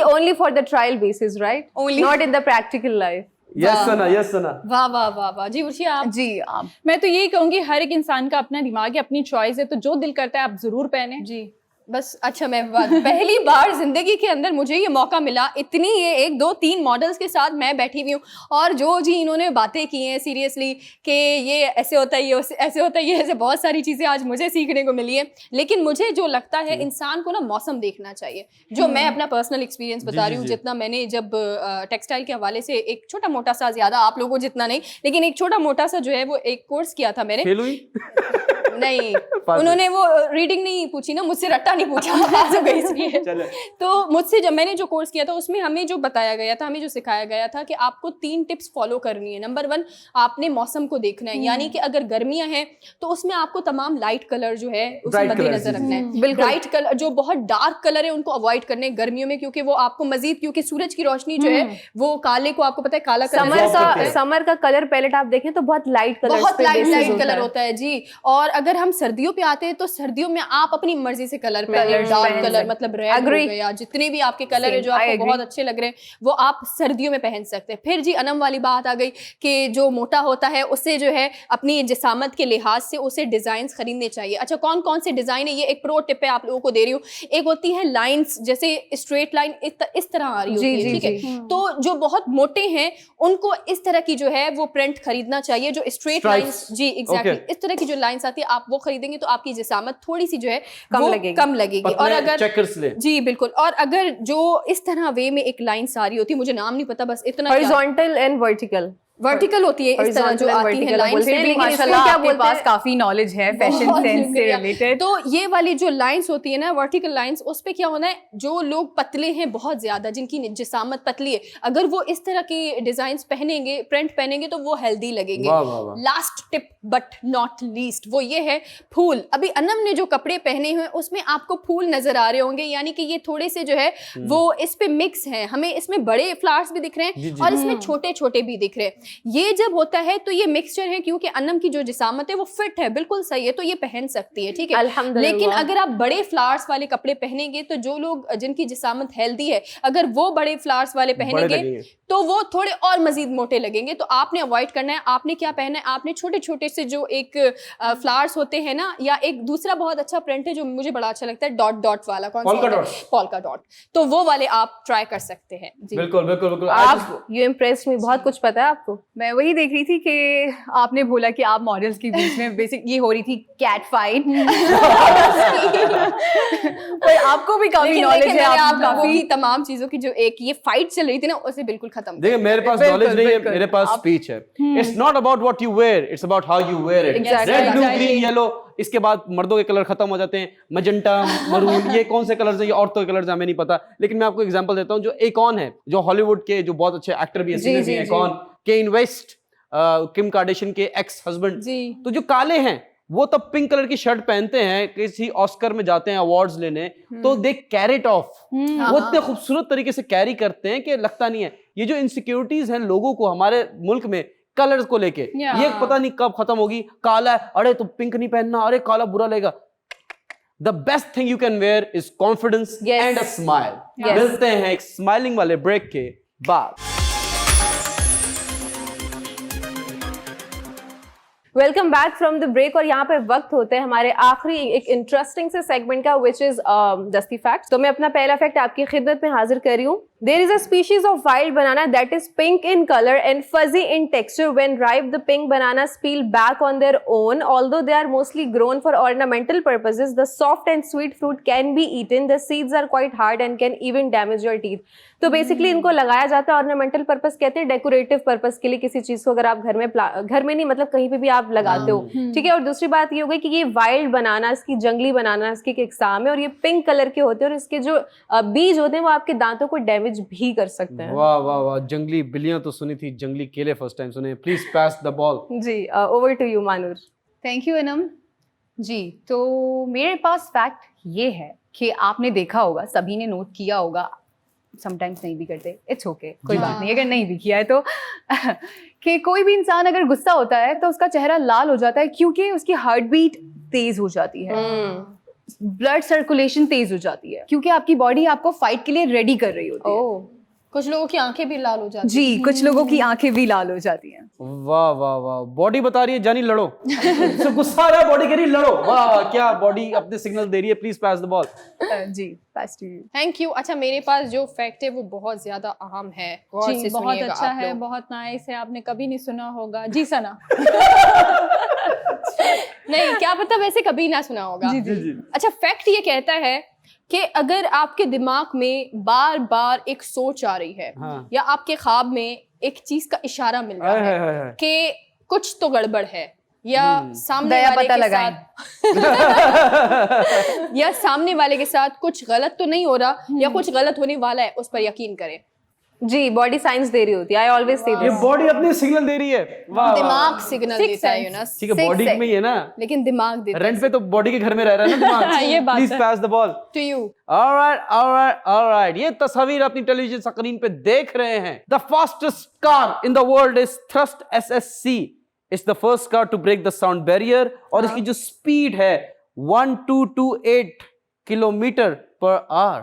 only for the trial basis, right? Only. Not in the practical life. Yes Sana, yes Sana. वाह वाह वाह वाह जी उर्शी आप जी आप मैं तो यही कहूंगी हर एक इंसान का अपना दिमाग है, अपनी चॉइस है, तो जो दिल करता है आप जरूर पहने। जी बस अच्छा मैं पहली बार जिंदगी के अंदर मुझे ये मौका मिला, इतनी ये 1 2 3 मॉडल्स के साथ मैं बैठी हुई हूँ और जो जी इन्होंने बातें की हैं सीरियसली कि ये ऐसे होता है, ये ऐसे होता है, ये ऐसे बहुत सारी चीज़ें आज मुझे सीखने को मिली है। लेकिन मुझे जो लगता है इंसान को ना मौसम देखना चाहिए, जो मैं अपना पर्सनल एक्सपीरियंस बता रही हूँ, जितना मैंने जब टेक्सटाइल के हवाले से एक छोटा मोटा सा, ज़्यादा आप लोगों जितना नहीं, लेकिन एक छोटा मोटा सा जो है वो एक कोर्स किया था मैंने। फेल हुई? नहीं उन्होंने वो रीडिंग नहीं पूछी ना मुझसे, रट्टा नहीं पूछा पास हो गई इसलिए। तो मुझसे जब मैंने जो कोर्स किया था उसमें हमें जो बताया गया था, हमें जो सिखाया गया था कि आपको 3 टिप्स फॉलो करनी है। नंबर 1 आपने मौसम को देखना है, यानी कि अगर गर्मियां हैं तो उसमें आपको तमाम लाइट कलर जो है उसमें मद्देनजर रखना है। ब्राइट कलर, जो बहुत डार्क कलर है उनको अवॉइड करने हैं गर्मियों में, क्योंकि वो आपको मजीद, क्योंकि सूरज की रोशनी जो है वो काले को, आपको पता है काला समर का कलर पैलेट आप देखें तो बहुत लाइट कलर, बहुत लाइट कलर होता है जी। और अगर हम सर्दियों पे आते हैं तो सर्दियों में आप अपनी मर्जी से कलर पहने, डार्क कलर मतलब रेड हो गया, जितने भी आपके कलर है जो आपको बहुत अच्छे लग रहे हैं वो आप सर्दियों में पहन सकते हैं। फिर जी अनम वाली बात आ गई कि जो मोटा होता है उससे जो है अपनी जिसामत के लिहाज से उसे डिजाइन खरीदने चाहिए। अच्छा कौन कौन से डिजाइन है, ये एक प्रो टिप है आप लोगों को दे रही हूँ। एक होती है लाइंस, जैसे स्ट्रेट लाइन इस तरह आ रही होती है, ठीक है, तो जो बहुत मोटे हैं उनको इस तरह की जो है वो प्रिंट खरीदना चाहिए, जो स्ट्रेट लाइंस, जी एग्जैक्टली इस तरह की जो लाइंस आती है आप वो खरीदेंगे तो आपकी जिसामत थोड़ी सी जो है कम लगेगी। और अगर चेकर्स ले, जी बिल्कुल, और अगर जो इस तरह वे में एक लाइन आ रही होती है, मुझे नाम नहीं पता, बस इतना हॉरिजॉन्टल एंड वर्टिकल होती है इस तरह जो आती है लाइन, माशाल्लाह आपके पास काफी नॉलेज है फैशन सेंस से रिलेटेड। तो ये वाली जो लाइंस होती है ना वर्टिकल लाइंस, उस पे क्या होना है, जो लोग पतले हैं बहुत ज्यादा, जिनकी जिसामत पतली है, अगर वो इस तरह की डिजाइन पहनेंगे, प्रिंट पहनेंगे तो वो हेल्दी लगेंगे। Last tip but not least वो ये है, फूल। अभी अनम ने जो कपड़े पहने हुए उसमें आपको फूल नजर आ रहे होंगे, यानी कि ये थोड़े से जो है वो इस पे मिक्स है, हमें इसमें बड़े फ्लावर्स भी दिख रहे हैं और इसमें छोटे छोटे भी दिख रहे हैं। ये जब होता है तो ये मिक्सचर है, क्योंकि अनम की जो जिसामत है वो फिट है, बिल्कुल सही है, तो ये पहन सकती है, ठीक है। लेकिन अगर आप बड़े फ्लावर्स वाले कपड़े पहनेंगे तो जो लोग जिनकी जिसामत हेल्दी है, अगर वो बड़े फ्लावर्स वाले पहनेंगे तो वो थोड़े और मजीद मोटे लगेंगे। तो आपने अवॉइड करना है, आपने क्या पहना है, आपने छोटे छोटे से जो एक फ्लावर्स होते हैं ना, या एक दूसरा बहुत अच्छा प्रिंट है जो मुझे बड़ा अच्छा लगता है, डॉट डॉट वाला, कौन सा, पोल्का डॉट, तो वो वाले आप ट्राई कर सकते हैं। बिल्कुल बिल्कुल बिल्कुल। आप यू इम्प्रेस्ड मी, बहुत कुछ पता है आपको। मैं वही देख रही थी कि आपने बोला कि आप मॉडल्स के बीच में बेसिक ये हो रही थी कैट फाइट पर आपको भी काफी नॉलेज है, आप काफी तमाम चीजों की जो एक ये फाइट चल रही थी ना उसे बिल्कुल खत्म। देखिए मेरे पास नॉलेज नहीं है, मेरे पास स्पीच है। It's not about what you wear, it's about how you wear it. Red blue green yellow, इसके बाद मर्दों के कलर खत्म हो जाते हैं, मजेंटा मरून, ये कौन से कलर्स हैं, ये औरतों के कलर्स हमें नहीं पता। लेकिन मैं आपको एग्जांपल देता हूं, जो एकॉन है, जो हॉलीवुड के जो बहुत अच्छे एक्टर भी हैं, भी एकॉन, केन वेस्ट, किम कार्दाशियन के एक्स हस्बैंड, तो जो काले हैं वो तब पिंक कलर की शर्ट पहनते हैं, किसी ऑस्कर में जाते हैं अवार्ड्स लेने, तो दे कैरी इट ऑफ, वो इतने खूबसूरत तरीके से कैरी करते हैं कि लगता नहीं है। ये जो इनसिक्योरिटीज हैं लोगों को हमारे मुल्क में कलर्स को लेके, ये पता नहीं कब खत्म होगी। काला है, अरे तो पिंक नहीं पहनना, अरे काला बुरा लगेगा। The best thing you can wear is confidence and a smile. मिलते हैं एक स्माइलिंग वाले ब्रेक के बाद। Welcome back from the break, और यहाँ पे वक्त होता है हमारे आखिरी एक इंटरेस्टिंग से सेगमेंट का, विच इज दस्ती फैक्ट। तो मैं अपना पहला फैक्ट आपकी खिदमत में हाजिर कर रही हूँ। There is a species of wild banana that is pink in color and fuzzy in texture. When ripe, the pink bananas peel back on their own. Although they are mostly grown for ornamental purposes, the soft and sweet fruit can be eaten. The seeds are quite hard and can even damage your teeth. तो basically इनको लगाया जाता है ornamental purpose, कहते हैं decorative purpose के लिए, किसी चीज को अगर आप घर में नहीं मतलब कहीं पे भी आप लगाते हो, ठीक है। और दूसरी बात ये हो गई कि ये वाइल्ड बनानास की, जंगली बनानास की इकसाम है और ये पिंक कलर के होते हैं और इसके जो बीज होते हैं वो आपके दांतों को डैमेज भी कर सकते हैं। वाह वाह वाह, जंगली बिल्लियां तो सुनी थी, जंगली केले फर्स्ट टाइम सुने। Please pass the ball. जी, over to you Manoor. Thank you Anam ji. तो मेरे पास फैक्ट ये है कि आपने देखा होगा, सभी ने नोट किया होगा, समटाइम्स नहीं भी करते, इट्स ओके, कोई बात नहीं अगर नहीं भी किया है तो कि कोई भी इंसान अगर गुस्सा होता है तो उसका चेहरा लाल हो जाता है क्योंकि उसकी हार्ट बीट तेज हो जाती है, ब्लड सर्कुलेशन तेज हो जाती है, क्योंकि आपकी बॉडी आपको फाइट के लिए रेडी कर रही होती है। कुछ लोगों की आंखें भी लाल हो जाती जी, कुछ लोगों की आंखें भी लाल हो जाती हैं। वाह वाह वाह, बॉडी बता रही है जानी लड़ो। तो गुस्सा आ रहा है, बॉडी कह रही है लड़ो। वाह, क्या बॉडी अपने सिग्नल दे रही है। Please pass the ball. जी, pass to you. Thank you. अच्छा, मेरे पास जो फैक्ट है वो बहुत ज्यादा अहम है, गौर से जी, बहुत सुनिएगा अच्छा आप है, लोग। बहुत नाइस है, आपने कभी नहीं सुना होगा। जी सना। नहीं, क्या पता वैसे कभी ना सुना होगा। जी जी। अच्छा, फैक्ट ये कहता है कि अगर आपके दिमाग में बार बार एक सोच आ रही है, हाँ। या आपके ख्वाब में एक चीज का इशारा मिल रहा है कि कुछ तो गड़बड़ है, या सामने दया वाले पता के लगाएं। साथ या सामने वाले के साथ कुछ गलत तो नहीं हो रहा या कुछ गलत होने वाला है, उस पर यकीन करें। जी, बॉडी साइंस दे रही होती है। आई ऑलवेज से ये बॉडी अपनी सिग्नल दे रही है। वाह दिमाग सिग्नल देता है यूनस, ठीक है, बॉडी में ही है ना, लेकिन दिमाग देता रेंट पे तो बॉडी के घर में रह रहा है ना दिमाग। ये बात प्लीज है। Pass the ball to you. Alright, ये तस्वीर अपनी टेलीविजन स्क्रीन पे देख रहे हैं। The fastest car in the world is Thrust SSC। It's the first car to break the sound barrier और इसकी जो स्पीड है 1228 किलोमीटर पर आवर।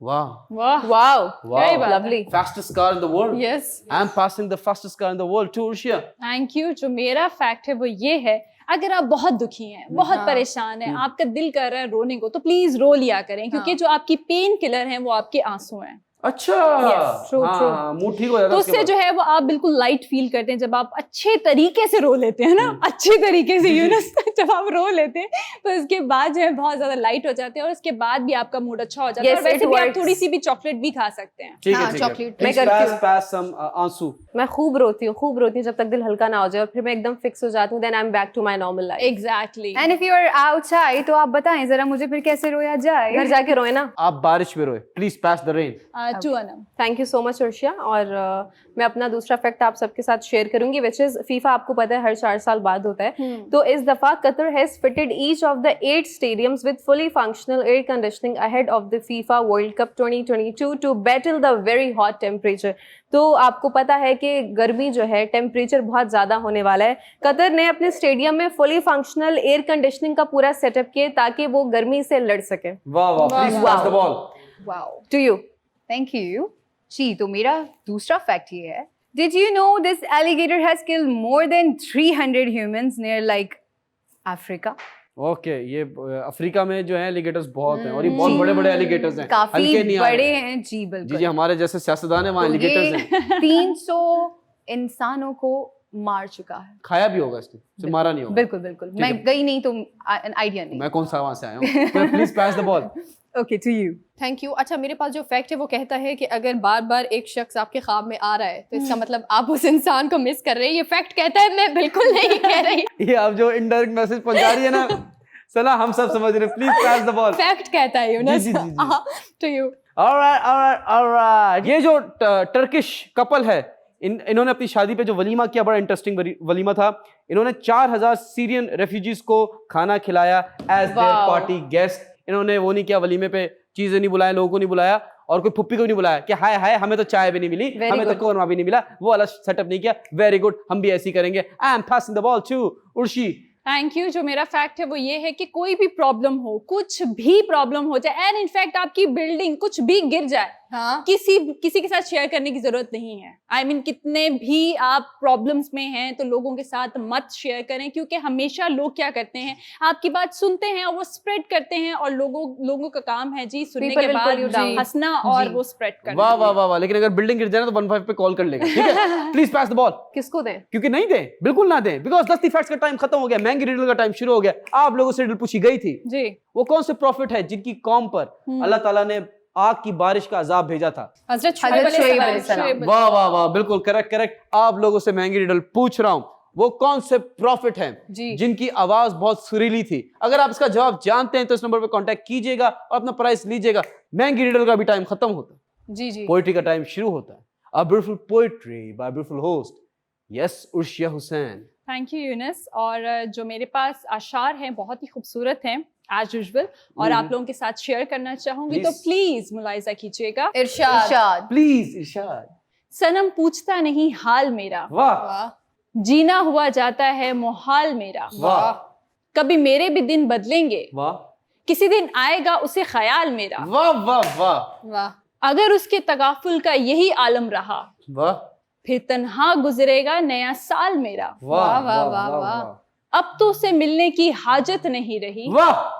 Wow. वाह wow, Wow. Lovely. Fastest car in the world. Yes. I'm passing the fastest car in the world to Urshia. Thank you. जो मेरा fact है वो ये है, अगर आप बहुत दुखी हैं, बहुत परेशान हैं, आपका दिल कर रहा है रोने को, तो प्लीज रो लिया करें, क्योंकि जो आपकी पेन किलर हैं वो आपके आंसू हैं। अच्छा, true, true. हाँ, मुंह ठीक हो जाता तो है उससे जो है वो आप बिल्कुल लाइट फील करते हैं जब आप अच्छे तरीके से रो लेते हैं ना, अच्छे तरीके से यूनस। जब आप रो लेते हैं तो उसके बाद जो है बहुत ज्यादा लाइट हो जाते हैं और उसके बाद भी आपका मूड अच्छा हो जाता है। Yes, और वैसे it भी आप works. थोड़ी सी भी चॉकलेट भी खा सकते हैं। ठीक है, हाँ, ठीक है। chocolate. Please मैं करती हूँ। pass some आंसू। मैं खूब रोती हूँ जब तक दिल हल्का ना हो जाए और फिर मैं एकदम फिक्स हो जाती हूँ। Then I am back to my normal life. Exactly. And if you are outside तो आप बताएं जरा मुझे फिर कैसे रोया जाए। घर जाके रोए ना। आप बारिश में रोए। Please pass the rain. To Anam. Thank you so much Arshiya. और मैं अपना दूसरा फैक्ट आप सबके साथ शेयर करूंगी, विच इज फीफा आपको पता है हर 4 साल बाद होता है। तो इस दफा Qatar has fitted each of the 8 stadiums with fully functional air conditioning ahead of the FIFA World Cup 2022 to battle the very hot temperature. तो आपको पता है कि गर्मी जो है, टेम्परेचर बहुत ज़्यादा होने वाला है। कतर ने अपने स्टेडियम में फुली फंक्शनल एयर कंडीशनिंग का पूरा सेटअप किया ताकि वो गर्मी से लड़ सके। वाह वाह, please pass the ball. Wow, to you. Thank you जी। तो मेरा दूसरा फैक्ट ये है, did you know this alligator has killed more than 300 humans near like Africa. ओके, ये अफ्रीका में जो है एलिगेटर्स बहुत हैं और ये बहुत बड़े बड़े एलिगेटर्स हैं, काफी हल्के नहीं आ बड़े रहे। हैं जी, जी बिल्कुल। जी, हमारे जैसे सियासतदान है वहाँ तो एलिगेटर्स हैं। ये 300 इंसानों को मार चुका है। खाया भी होगा इसने, सिर्फ मारा नहीं होगा। बिल्कुल बिल्कुल, मैं गई नहीं तो आइडिया नहीं। मैं कौन सा वहां से आया हूँ। Please pass the ball. Okay, to you. Thank you. अच्छा, मेरे पास जो फैक्ट है वो कहता है कि अगर बार बार एक शख्स आपके ख्वाब में आ रहा है तो इसका मतलब आप उस इंसान को मिस कर रहे हैं। ये फैक्ट कहता है, मैं बिल्कुल नहीं कह रही। ये आप जो इनडायरेक्ट मैसेज पहुंचा रही है ना, सला हम सब समझ रहे हैं। Please pass the ball. Fact कहता है यूनस। जी, जी, जी, जी। To you. ऑलराइट। ये जो टर्किश कपल है, इन्होंने अपनी शादी पे जो वलीमा किया, बड़ा इंटरेस्टिंग वलीमा था। इन्होंने 4000 सीरियन रेफ्यूजीज को खाना खिलाया एज देयर पार्टी गेस्ट। इन्होंने वो नहीं किया, वलीमे पे चीजें नहीं बुलाया, लोगों को नहीं बुलाया और कोई फुप्पी को नहीं बुलाया कि हाय हाय हमें तो चाय भी नहीं मिली, हमें तो कोरमा भी नहीं मिला। वो वाला सेटअप नहीं किया। वेरी गुड, हम भी ऐसे ही करेंगे। I am passing the ball to Urshi. Thank you. जो मेरा फैक्ट है वो ये है कि कोई भी प्रॉब्लम हो, कुछ भी प्रॉब्लम हो जाए, एंड इनफैक्ट आपकी बिल्डिंग कुछ भी गिर जाए, हाँ किसी के साथ शेयर करने की जरूरत नहीं है। आई मीन कितने भी आप प्रॉब्लम्स में हैं तो लोगों के साथ मत शेयर करें, क्योंकि हमेशा लोग क्या करते हैं, आपकी बात सुनते हैं और वो स्प्रेड करते हैं, और लोगों का काम है जी सुनने People के will बाद pull you down. हंसना और जी। वो स्प्रेड करना। वाह वाह वाह वाह। लेकिन अगर बिल्डिंग गिर जाए ना तो 15 पे कॉल कर लेगा, ठीक है? Please pass the ball. किसको दें? क्योंकि नहीं दें, बिल्कुल ना दें, बिकॉज दस्ती फैक्ट्स का टाइम खत्म हो गया, महंगी रिडल का टाइम शुरू हो गया। आप लोगों से रिडल पूछी गई थी, जी। वो कौन से प्रॉफिट है जिनकी कौम पर अल्लाह ताला ने आग की बारिश का अजाब भेजा था? हजरत हजरत शुएब शुएब अलैहिस्सलाम। वाह वाह वाह, बिल्कुल करेक्ट। आप लोगों से महंगी रिडल पूछ रहा हूं, वो कौन से प्रॉफिट हैं जी। जिनकी आवाज बहुत सुरीली थी? अगर आप इसका जवाब जानते हैं तो इस नंबर पर कांटेक्ट कीजिएगा और अपना प्राइस लीजिएगा। महंगी रिडल का भी टाइम खत्म होता है, जी जी पोइट्री का टाइम शुरू होता है। A beautiful poetry by beautiful host yes Urshia Hussain. Thank you Yunis. और जो मेरे पास अशार हैं बहुत ही खूबसूरत हैं एज यूजुअल, और आप लोगों के साथ शेयर करना चाहूंगी, तो Please. प्लीज मुलाइजा कीजिएगा। इरशाद इरशाद। प्लीज इरशाद। सनम पूछता नहीं हाल मेरा, वाह वाह जीना हुआ जाता है मुहाल मेरा, वाह कभी मेरे भी दिन बदलेंगे, वाह किसी दिन आएगा उसे ख्याल मेरा, वाह वाह वाह वाह अगर उसके तगाफुल का यही आलम रहा, वाह फिर तन्हा गुजरेगा नया साल मेरा, वाह, वाह, वाह, वाह। अब तो उसे मिलने की हाजत नहीं रही, वाह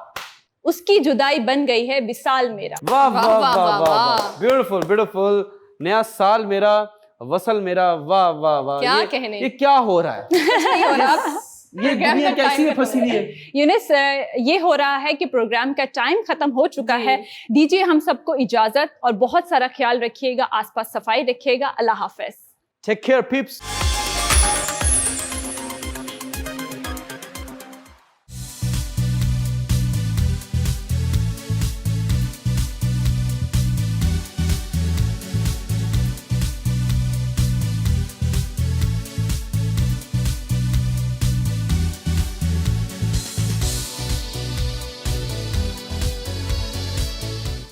उसकी जुदाई बन गई है विसाल मेरा। वाह वाह, वाह वाह, वाह वाह, वाह, ब्यूटीफुल। नया साल मेरा, वसल मेरा, वाह वाह वाह। क्या ये- कहने। ये क्या हो रहा है? ये दुनिया कैसी है, फंसी हुई है? यूनिस, ये हो रहा है कि प्रोग्राम का टाइम खत्म हो चुका है। दीजिए हम सबको इजाजत, और बहुत सारा ख्याल रखिएगा, आसपास सफाई रखिएगा। अल्लाह हाफिज। Take care, peeps.